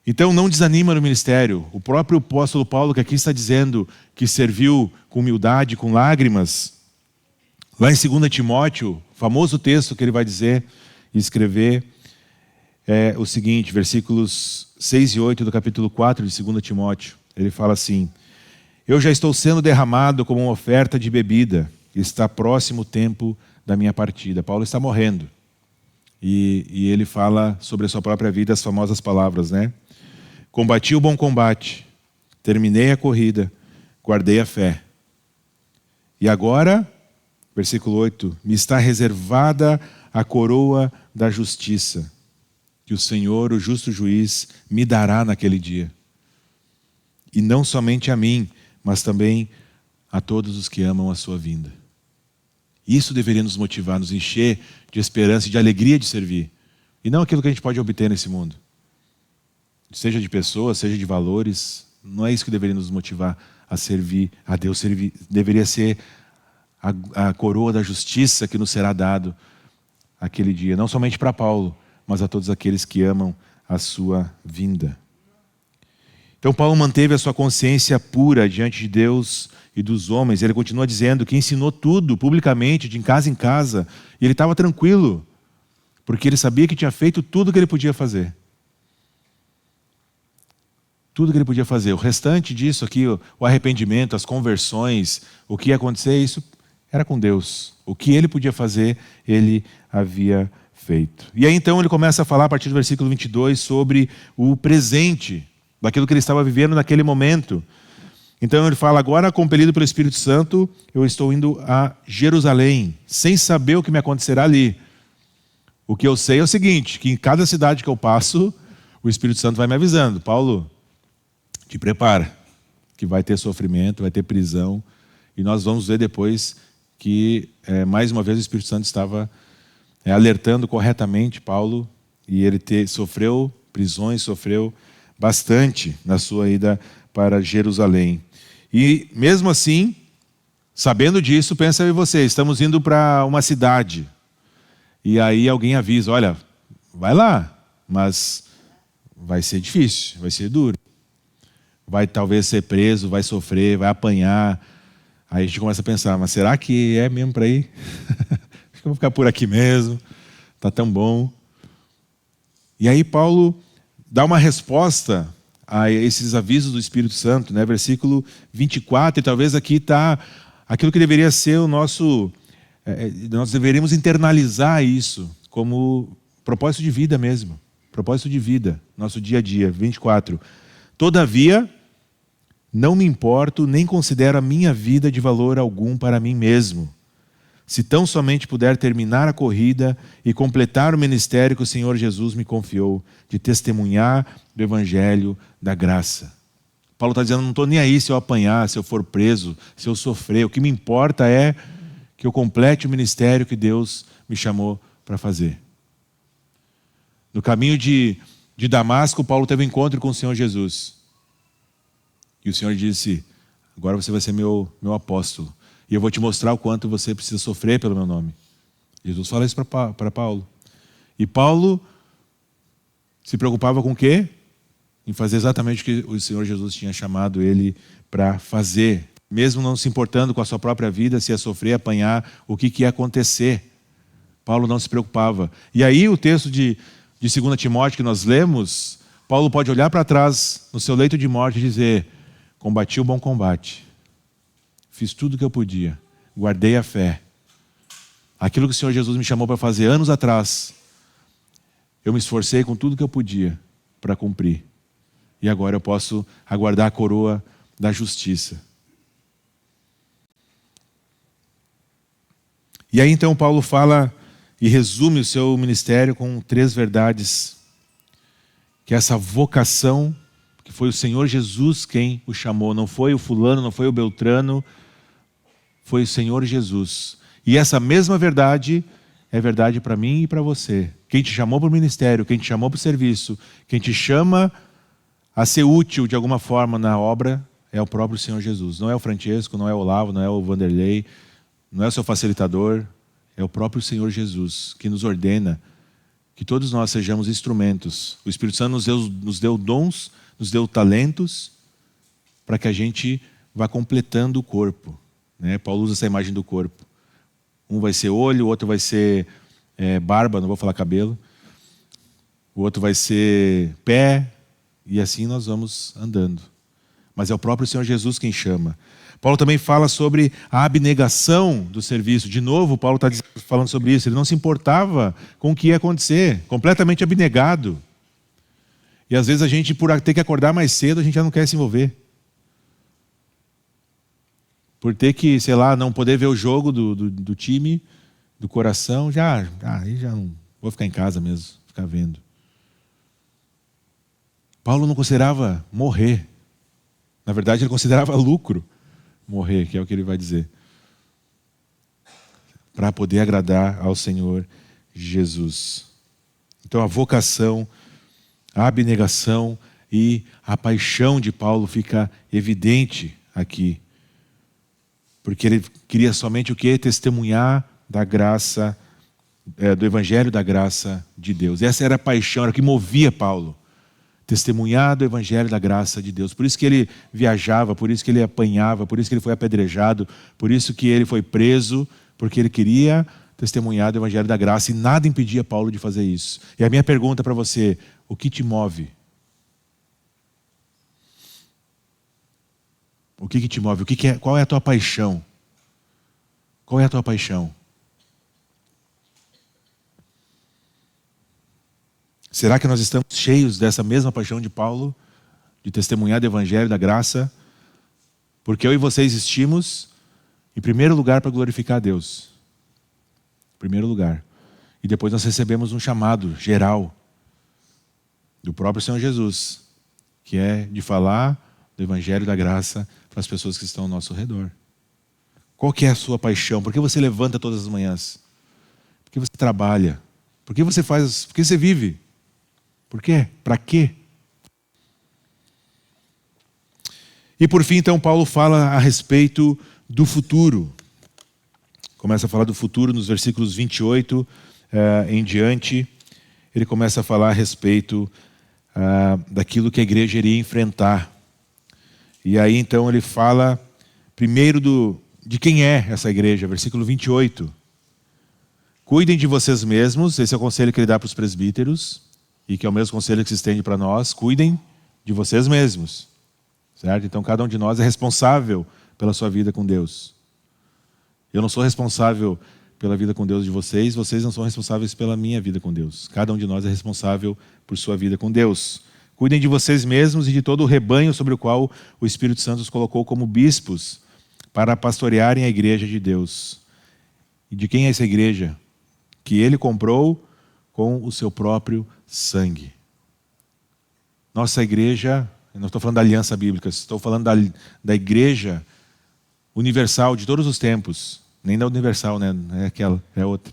Então não desanima no ministério. O próprio apóstolo Paulo, que aqui está dizendo que serviu com humildade, com lágrimas, lá em 2 Timóteo, famoso texto que ele vai dizer e escrever, é o seguinte, versículos 6 e 8 do capítulo 4 de 2 Timóteo. Ele fala assim, eu já estou sendo derramado como uma oferta de bebida, está próximo o tempo da minha partida. Paulo está morrendo. E ele fala sobre a sua própria vida as famosas palavras, né? Combati o bom combate, terminei a corrida, guardei a fé. E agora, versículo 8, me está reservada a coroa da justiça, que o Senhor, o justo juiz, me dará naquele dia. E não somente a mim, mas também a todos os que amam a sua vinda. Isso deveria nos motivar, nos encher de esperança e de alegria de servir. E não aquilo que a gente pode obter nesse mundo. Seja de pessoas, seja de valores. Não é isso que deveria nos motivar a servir a Deus. Deveria ser a coroa da justiça que nos será dado aquele dia. Não somente para Paulo, mas a todos aqueles que amam a sua vinda. Então Paulo manteve a sua consciência pura diante de Deus e dos homens. Ele continua dizendo que ensinou tudo publicamente, de casa em casa. E ele estava tranquilo, porque ele sabia que tinha feito tudo o que ele podia fazer. Tudo que ele podia fazer. O restante disso aqui, o arrependimento, as conversões, o que ia acontecer, isso era com Deus. O que ele podia fazer, ele havia feito. E aí então ele começa a falar a partir do versículo 22 sobre o presente, daquilo que ele estava vivendo naquele momento. Então ele fala, agora compelido pelo Espírito Santo, eu estou indo a Jerusalém, sem saber o que me acontecerá ali. O que eu sei é o seguinte, que em cada cidade que eu passo, o Espírito Santo vai me avisando, Paulo, te prepara, que vai ter sofrimento, vai ter prisão, e nós vamos ver depois que, mais uma vez, o Espírito Santo estava alertando corretamente Paulo, e ele sofreu prisões, sofreu bastante na sua ida para Jerusalém. E mesmo assim, sabendo disso, pensa em você, estamos indo para uma cidade. E aí alguém avisa, olha, vai lá, mas vai ser difícil, vai ser duro. Vai talvez ser preso, vai sofrer, vai apanhar. Aí a gente começa a pensar, mas será que é mesmo para ir? Acho que eu vou ficar por aqui mesmo, está tão bom. E aí Paulo dá uma resposta a esses avisos do Espírito Santo, né? Versículo 24, e talvez aqui está aquilo que deveria ser o nosso... nós deveríamos internalizar isso como propósito de vida mesmo. Propósito de vida, nosso dia a dia. 24. Todavia, não me importo, nem considero a minha vida de valor algum para mim mesmo. Se tão somente puder terminar a corrida e completar o ministério que o Senhor Jesus me confiou, de testemunhar do Evangelho da graça. Paulo está dizendo, não estou nem aí se eu apanhar, se eu for preso, se eu sofrer. O que me importa é que eu complete o ministério que Deus me chamou para fazer. No caminho de Damasco, Paulo teve um encontro com o Senhor Jesus. E o Senhor disse, agora você vai ser meu apóstolo. E eu vou te mostrar o quanto você precisa sofrer pelo meu nome. Jesus fala isso para Paulo. E Paulo se preocupava com o quê? Em fazer exatamente o que o Senhor Jesus tinha chamado ele para fazer. Mesmo não se importando com a sua própria vida, se ia sofrer, apanhar, o que ia acontecer. Paulo não se preocupava. E aí o texto de 2 Timóteo que nós lemos, Paulo pode olhar para trás no seu leito de morte e dizer: combati o bom combate, fiz tudo o que eu podia, guardei a fé. Aquilo que o Senhor Jesus me chamou para fazer anos atrás, eu me esforcei com tudo que eu podia para cumprir. E agora eu posso aguardar a coroa da justiça. E aí então Paulo fala e resume o seu ministério com 3 verdades. Que essa vocação, que foi o Senhor Jesus quem o chamou, não foi o fulano, não foi o beltrano, foi o Senhor Jesus. E essa mesma verdade é verdade para mim e para você. Quem te chamou para o ministério, quem te chamou para o serviço, quem te chama a ser útil de alguma forma na obra, é o próprio Senhor Jesus. Não é o Francesco, não é o Olavo, não é o Vanderlei, não é o seu facilitador, é o próprio Senhor Jesus que nos ordena que todos nós sejamos instrumentos. O Espírito Santo nos deu dons, nos deu talentos, para que a gente vá completando o corpo. Né? Paulo usa essa imagem do corpo. Um vai ser olho, o outro vai ser barba, não vou falar cabelo. O outro vai ser pé, e assim nós vamos andando. Mas é o próprio Senhor Jesus quem chama. Paulo também fala sobre a abnegação do serviço. De novo, Paulo está falando sobre isso. Ele não se importava com o que ia acontecer, completamente abnegado. E às vezes a gente, por ter que acordar mais cedo, a gente já não quer se envolver. Por ter que, sei lá, não poder ver o jogo do time, do coração, aí já não vou ficar em casa mesmo, ficar vendo. Paulo não considerava morrer. Na verdade, ele considerava lucro morrer, que é o que ele vai dizer. Para poder agradar ao Senhor Jesus. Então a vocação, a abnegação e a paixão de Paulo fica evidente aqui. Porque ele queria somente o quê? Testemunhar da graça, do Evangelho da graça de Deus. Essa era a paixão, era o que movia Paulo. Testemunhar do Evangelho da graça de Deus. Por isso que ele viajava, por isso que ele apanhava, por isso que ele foi apedrejado, por isso que ele foi preso, porque ele queria testemunhar do Evangelho da graça e nada impedia Paulo de fazer isso. E a minha pergunta para você: o que te move? O que te move? Qual é a tua paixão? Qual é a tua paixão? Será que nós estamos cheios dessa mesma paixão de Paulo, de testemunhar do Evangelho da graça? Porque eu e você existimos, em primeiro lugar, para glorificar a Deus. Em primeiro lugar. E depois nós recebemos um chamado geral do próprio Senhor Jesus, que é de falar do Evangelho da graça para as pessoas que estão ao nosso redor. Qual que é a sua paixão? Por que você levanta todas as manhãs? Por que você trabalha? Por que você faz? Por que você vive? Por quê? Para quê? E por fim, então, Paulo fala a respeito do futuro. Começa a falar do futuro nos versículos 28 em diante. Ele começa a falar a respeito daquilo que a igreja iria enfrentar. E aí, então, ele fala primeiro de quem é essa igreja, versículo 28. Cuidem de vocês mesmos, esse é o conselho que ele dá para os presbíteros, e que é o mesmo conselho que se estende para nós. Cuidem de vocês mesmos, certo? Então cada um de nós é responsável pela sua vida com Deus. Eu não sou responsável pela vida com Deus de vocês, vocês não são responsáveis pela minha vida com Deus. Cada um de nós é responsável por sua vida com Deus. Cuidem de vocês mesmos e de todo o rebanho sobre o qual o Espírito Santo os colocou como bispos para pastorearem a igreja de Deus. E de quem é essa igreja? Que ele comprou com o seu próprio sangue. Nossa igreja, eu não estou falando da aliança bíblica, estou falando da igreja universal de todos os tempos. Nem da universal, né? É aquela, é outra.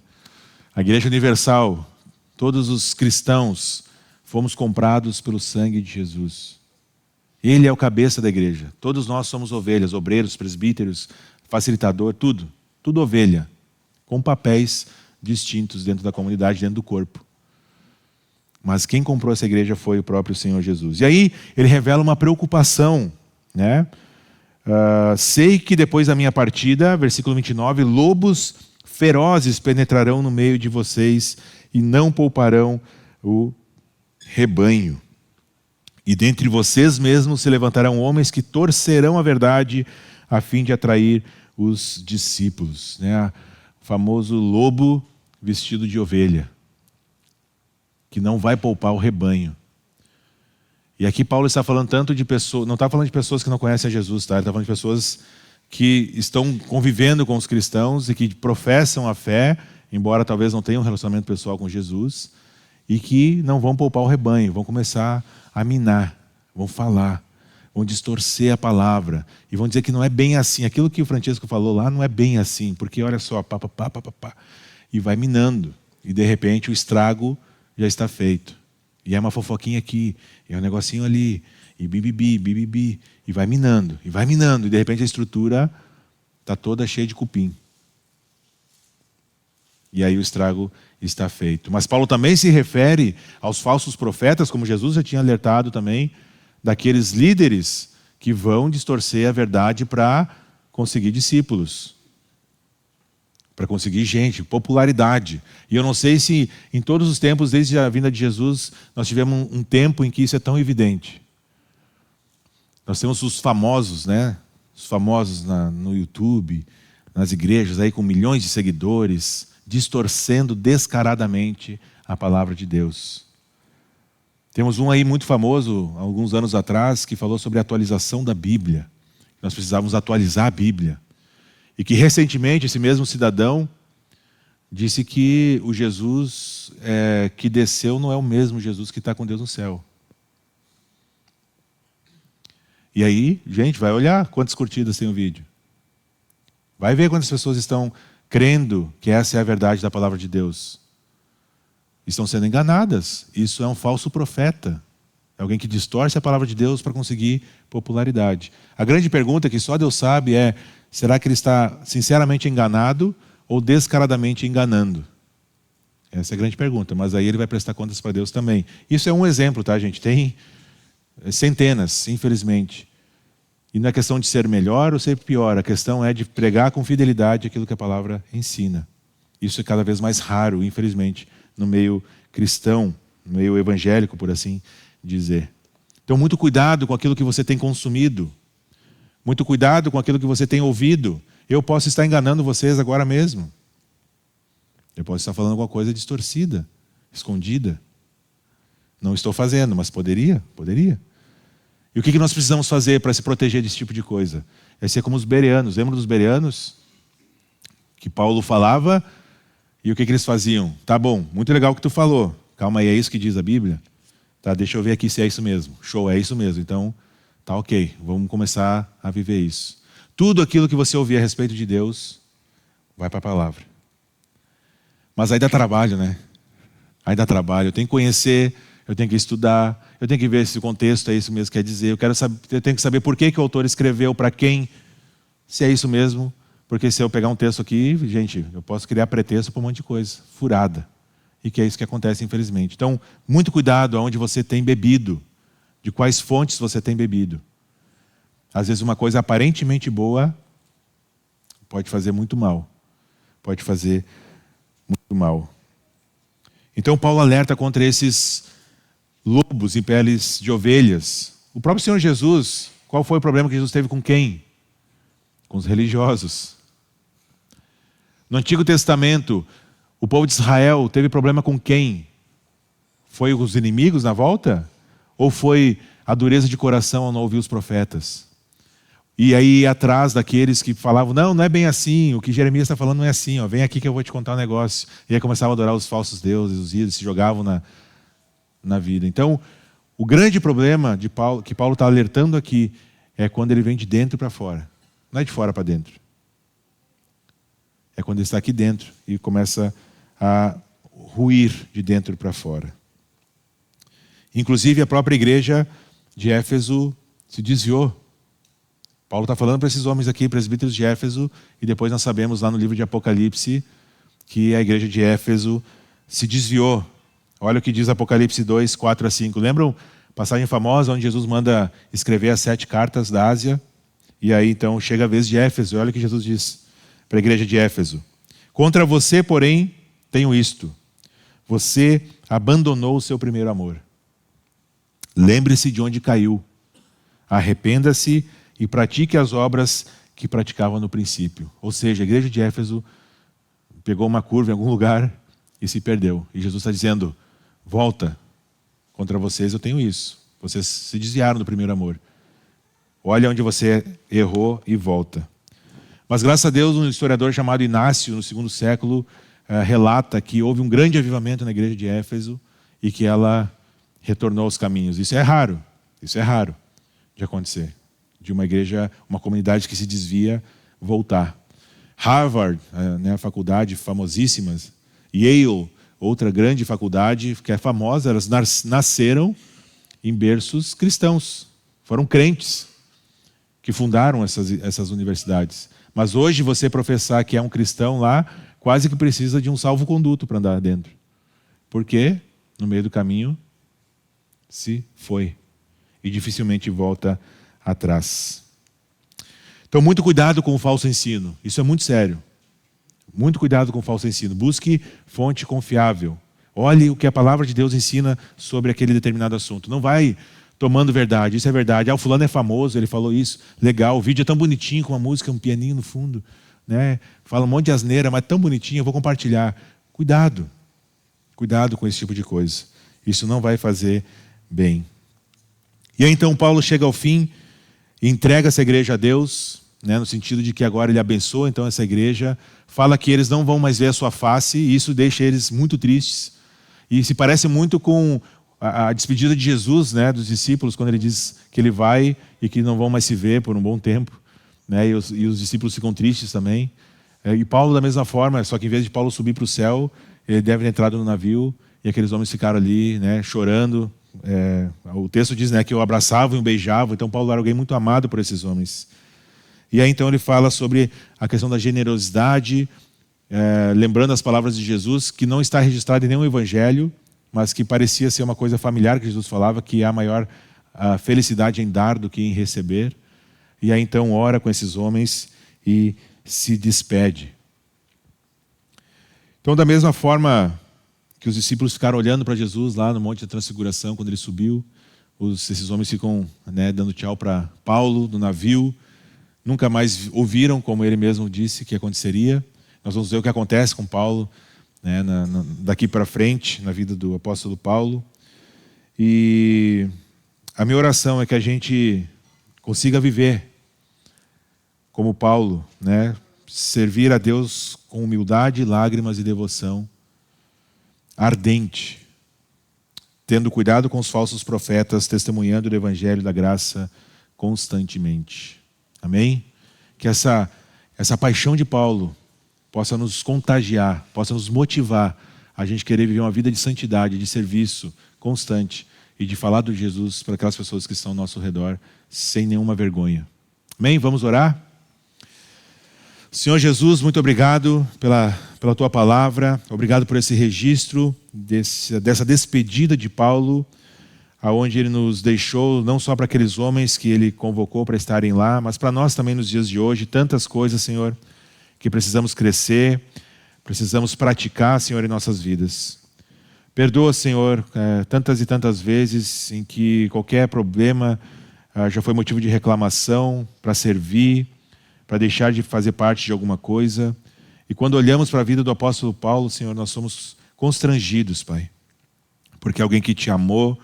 A igreja universal, todos os cristãos, fomos comprados pelo sangue de Jesus. Ele é o cabeça da igreja. Todos nós somos ovelhas, obreiros, presbíteros, facilitador, tudo ovelha, com papéis distintos dentro da comunidade, dentro do corpo. Mas quem comprou essa igreja foi o próprio Senhor Jesus. E aí ele revela uma preocupação, né? Sei que depois da minha partida, versículo 29, lobos ferozes penetrarão no meio de vocês e não pouparão o rebanho. E dentre vocês mesmos se levantarão homens que torcerão a verdade a fim de atrair os discípulos. Né? O famoso lobo vestido de ovelha, que não vai poupar o rebanho. E aqui Paulo está falando tanto de pessoas, não está falando de pessoas que não conhecem a Jesus, tá? Ele está falando de pessoas que estão convivendo com os cristãos e que professam a fé, embora talvez não tenham um relacionamento pessoal com Jesus, e que não vão poupar o rebanho, vão começar a minar, vão falar, vão distorcer a palavra e vão dizer que não é bem assim. Aquilo que o Francisco falou lá não é bem assim, porque olha só, pá, e vai minando. E de repente o estrago já está feito. E é uma fofoquinha aqui, e é um negocinho ali, e bibibi, e vai minando, e de repente a estrutura está toda cheia de cupim. E aí o estrago está feito. Mas Paulo também se refere aos falsos profetas, como Jesus já tinha alertado também, daqueles líderes que vão distorcer a verdade para conseguir discípulos, para conseguir gente, popularidade. E eu não sei se em todos os tempos, desde a vinda de Jesus, nós tivemos um tempo em que isso é tão evidente. Nós temos os famosos, né? Os famosos no YouTube, nas igrejas, aí com milhões de seguidores, distorcendo descaradamente a palavra de Deus. Temos um aí muito famoso, alguns anos atrás, que falou sobre a atualização da Bíblia. Nós precisávamos atualizar a Bíblia. E que recentemente esse mesmo cidadão disse que o Jesus que desceu não é o mesmo Jesus que está com Deus no céu. E aí, gente, vai olhar quantas curtidas tem o vídeo. Vai ver quantas pessoas estão crendo que essa é a verdade da palavra de Deus. Estão sendo enganadas. Isso é um falso profeta. É alguém que distorce a palavra de Deus para conseguir popularidade. A grande pergunta que só Deus sabe é: será que ele está sinceramente enganado ou descaradamente enganando? Essa é a grande pergunta, mas aí ele vai prestar contas para Deus também. Isso é um exemplo, tá, gente? Tem centenas, infelizmente. E não é questão de ser melhor ou ser pior, a questão é de pregar com fidelidade aquilo que a palavra ensina. Isso é cada vez mais raro, infelizmente, no meio cristão, no meio evangélico, por assim dizer. Então, muito cuidado com aquilo que você tem consumido. Muito cuidado com aquilo que você tem ouvido. Eu posso estar enganando vocês agora mesmo. Eu posso estar falando alguma coisa distorcida, escondida. Não estou fazendo, mas poderia. E o que nós precisamos fazer para se proteger desse tipo de coisa? É ser como os bereanos. Lembra dos bereanos? Que Paulo falava, e o que eles faziam? Tá bom, muito legal o que tu falou. Calma aí, é isso que diz a Bíblia? Tá, deixa eu ver aqui se é isso mesmo. Show, é isso mesmo. Então, tá ok, vamos começar a viver isso. Tudo aquilo que você ouvir a respeito de Deus, vai para a palavra. Mas aí dá trabalho, né? Aí dá trabalho. Eu tenho que conhecer, eu tenho que estudar, eu tenho que ver se o contexto é isso mesmo que quer dizer. Eu tenho que saber por que o autor escreveu, para quem, se é isso mesmo. Porque se eu pegar um texto aqui, gente, eu posso criar pretexto para um monte de coisa, furada. E que é isso que acontece, infelizmente. Então, muito cuidado aonde você tem bebido, de quais fontes você tem bebido. Às vezes uma coisa aparentemente boa pode fazer muito mal. Pode fazer muito mal. Então Paulo alerta contra esses lobos em peles de ovelhas. O próprio Senhor Jesus, qual foi o problema que Jesus teve com quem? Com os religiosos. No Antigo Testamento, o povo de Israel teve problema com quem? Foi os inimigos na volta? Ou foi a dureza de coração ao não ouvir os profetas? E aí atrás daqueles que falavam, não é bem assim, o que Jeremias está falando não é assim, ó, vem aqui que eu vou te contar um negócio. E aí começavam a adorar os falsos deuses, os ídolos, se jogavam na vida. Então, o grande problema de Paulo, que Paulo está alertando aqui, é quando ele vem de dentro para fora. Não é de fora para dentro. É quando ele está aqui dentro e começa a ruir de dentro para fora. Inclusive a própria igreja de Éfeso se desviou. Paulo está falando para esses homens aqui, presbíteros de Éfeso, e depois nós sabemos lá no livro de Apocalipse que a igreja de Éfeso se desviou. Olha o que diz Apocalipse 2, 4 a 5. Lembram? Passagem famosa onde Jesus manda escrever as 7 cartas da Ásia. E aí então chega a vez de Éfeso. Olha o que Jesus diz para a igreja de Éfeso. Contra você, porém, tenho isto. Você abandonou o seu primeiro amor. Lembre-se de onde caiu. Arrependa-se e pratique as obras que praticava no princípio. Ou seja, a igreja de Éfeso pegou uma curva em algum lugar e se perdeu. E Jesus está dizendo, volta, contra vocês eu tenho isso. Vocês se desviaram do primeiro amor. Olha onde você errou e volta. Mas graças a Deus, um historiador chamado Inácio, no 2º século, relata que houve um grande avivamento na igreja de Éfeso e que ela retornou aos caminhos. Isso é raro de acontecer. De uma igreja, uma comunidade que se desvia, voltar. Harvard, a faculdade famosíssima, Yale, outra grande faculdade que é famosa, elas nasceram em berços cristãos. Foram crentes que fundaram essas universidades. Mas hoje você professar que é um cristão lá, quase que precisa de um salvo-conduto para andar dentro. Porque no meio do caminho se foi e dificilmente volta atrás. Então, muito cuidado com o falso ensino. Isso é muito sério. Muito cuidado com o falso ensino. Busque fonte confiável. Olhe o que a palavra de Deus ensina sobre aquele determinado assunto. Não vai tomando verdade. Isso é verdade. O fulano é famoso, ele falou isso. Legal, o vídeo é tão bonitinho, com uma música, um pianinho no fundo. Né? Fala um monte de asneira, mas tão bonitinho, eu vou compartilhar. Cuidado. Cuidado com esse tipo de coisa. Isso não vai fazer bem. E aí então Paulo chega ao fim e entrega essa igreja a Deus, né, no sentido de que agora ele abençoa então essa igreja, fala que eles não vão mais ver a sua face, e isso deixa eles muito tristes. E se parece muito com a despedida de Jesus, né, dos discípulos, quando ele diz que ele vai e que não vão mais se ver por um bom tempo, né, e os discípulos ficam tristes também. E Paulo da mesma forma, só que em vez de Paulo subir para o céu, ele deve ter entrado no navio, e aqueles homens ficaram ali, né, chorando. O texto diz, né, que eu abraçava e o beijava. Então Paulo era alguém muito amado por esses homens. E aí então ele fala sobre a questão da generosidade, lembrando as palavras de Jesus, que não está registrado em nenhum evangelho, mas que parecia ser uma coisa familiar que Jesus falava, que há maior felicidade em dar do que em receber. E aí então ora com esses homens e se despede. Então, da mesma forma que os discípulos ficaram olhando para Jesus lá no Monte da Transfiguração, quando ele subiu, esses homens ficam, né, dando tchau para Paulo no navio, nunca mais ouviram, como ele mesmo disse que aconteceria. Nós vamos ver o que acontece com Paulo, né, daqui para frente, na vida do apóstolo Paulo. E a minha oração é que a gente consiga viver como Paulo, né, servir a Deus com humildade, lágrimas e devoção, ardente, tendo cuidado com os falsos profetas, testemunhando o evangelho da graça constantemente. Amém? Que essa paixão de Paulo possa nos contagiar, possa nos motivar a gente querer viver uma vida de santidade, de serviço constante e de falar de Jesus para aquelas pessoas que estão ao nosso redor sem nenhuma vergonha. Amém? Vamos orar? Senhor Jesus, muito obrigado pela tua palavra, obrigado por esse registro dessa despedida de Paulo, aonde ele nos deixou, não só para aqueles homens que ele convocou para estarem lá, mas para nós também nos dias de hoje, tantas coisas, Senhor, que precisamos crescer, precisamos praticar, Senhor, em nossas vidas. Perdoa, Senhor, tantas e tantas vezes em que qualquer problema já foi motivo de reclamação para servir, para deixar de fazer parte de alguma coisa. E quando olhamos para a vida do apóstolo Paulo, Senhor, nós somos constrangidos, Pai. Porque alguém que te amou,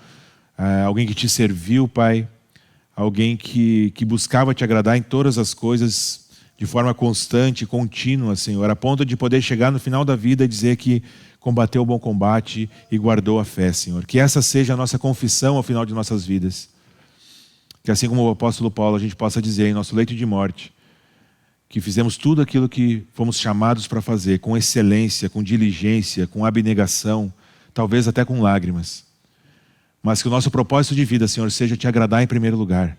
alguém que te serviu, Pai, alguém que buscava te agradar em todas as coisas, de forma constante, contínua, Senhor, a ponto de poder chegar no final da vida e dizer que combateu o bom combate e guardou a fé, Senhor. Que essa seja a nossa confissão ao final de nossas vidas. Que assim como o apóstolo Paulo, a gente possa dizer em nosso leito de morte, que fizemos tudo aquilo que fomos chamados para fazer, com excelência, com diligência, com abnegação, talvez até com lágrimas. Mas que o nosso propósito de vida, Senhor, seja te agradar em primeiro lugar.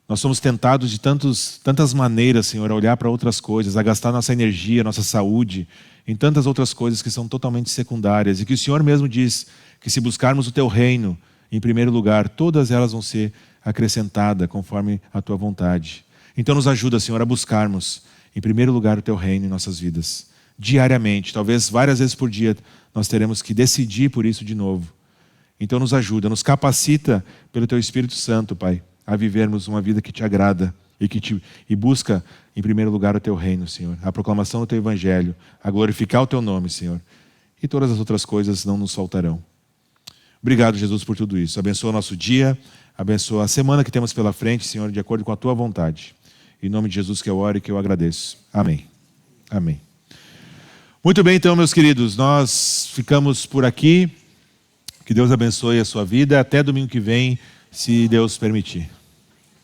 Nós somos tentados de tantas maneiras, Senhor, a olhar para outras coisas, a gastar nossa energia, nossa saúde, em tantas outras coisas que são totalmente secundárias. E que o Senhor mesmo diz que se buscarmos o Teu reino em primeiro lugar, todas elas vão ser acrescentadas conforme a Tua vontade. Então nos ajuda, Senhor, a buscarmos em primeiro lugar o Teu reino em nossas vidas. Diariamente, talvez várias vezes por dia, nós teremos que decidir por isso de novo. Então nos ajuda, nos capacita pelo Teu Espírito Santo, Pai, a vivermos uma vida que Te agrada e busca em primeiro lugar o Teu reino, Senhor. A proclamação do Teu Evangelho, a glorificar o Teu nome, Senhor. E todas as outras coisas não nos faltarão. Obrigado, Jesus, por tudo isso. Abençoa o nosso dia, abençoa a semana que temos pela frente, Senhor, de acordo com a Tua vontade. Em nome de Jesus que eu oro e que eu agradeço. Amém. Amém. Muito bem, então, meus queridos, nós ficamos por aqui. Que Deus abençoe a sua vida. Até domingo que vem, se Deus permitir.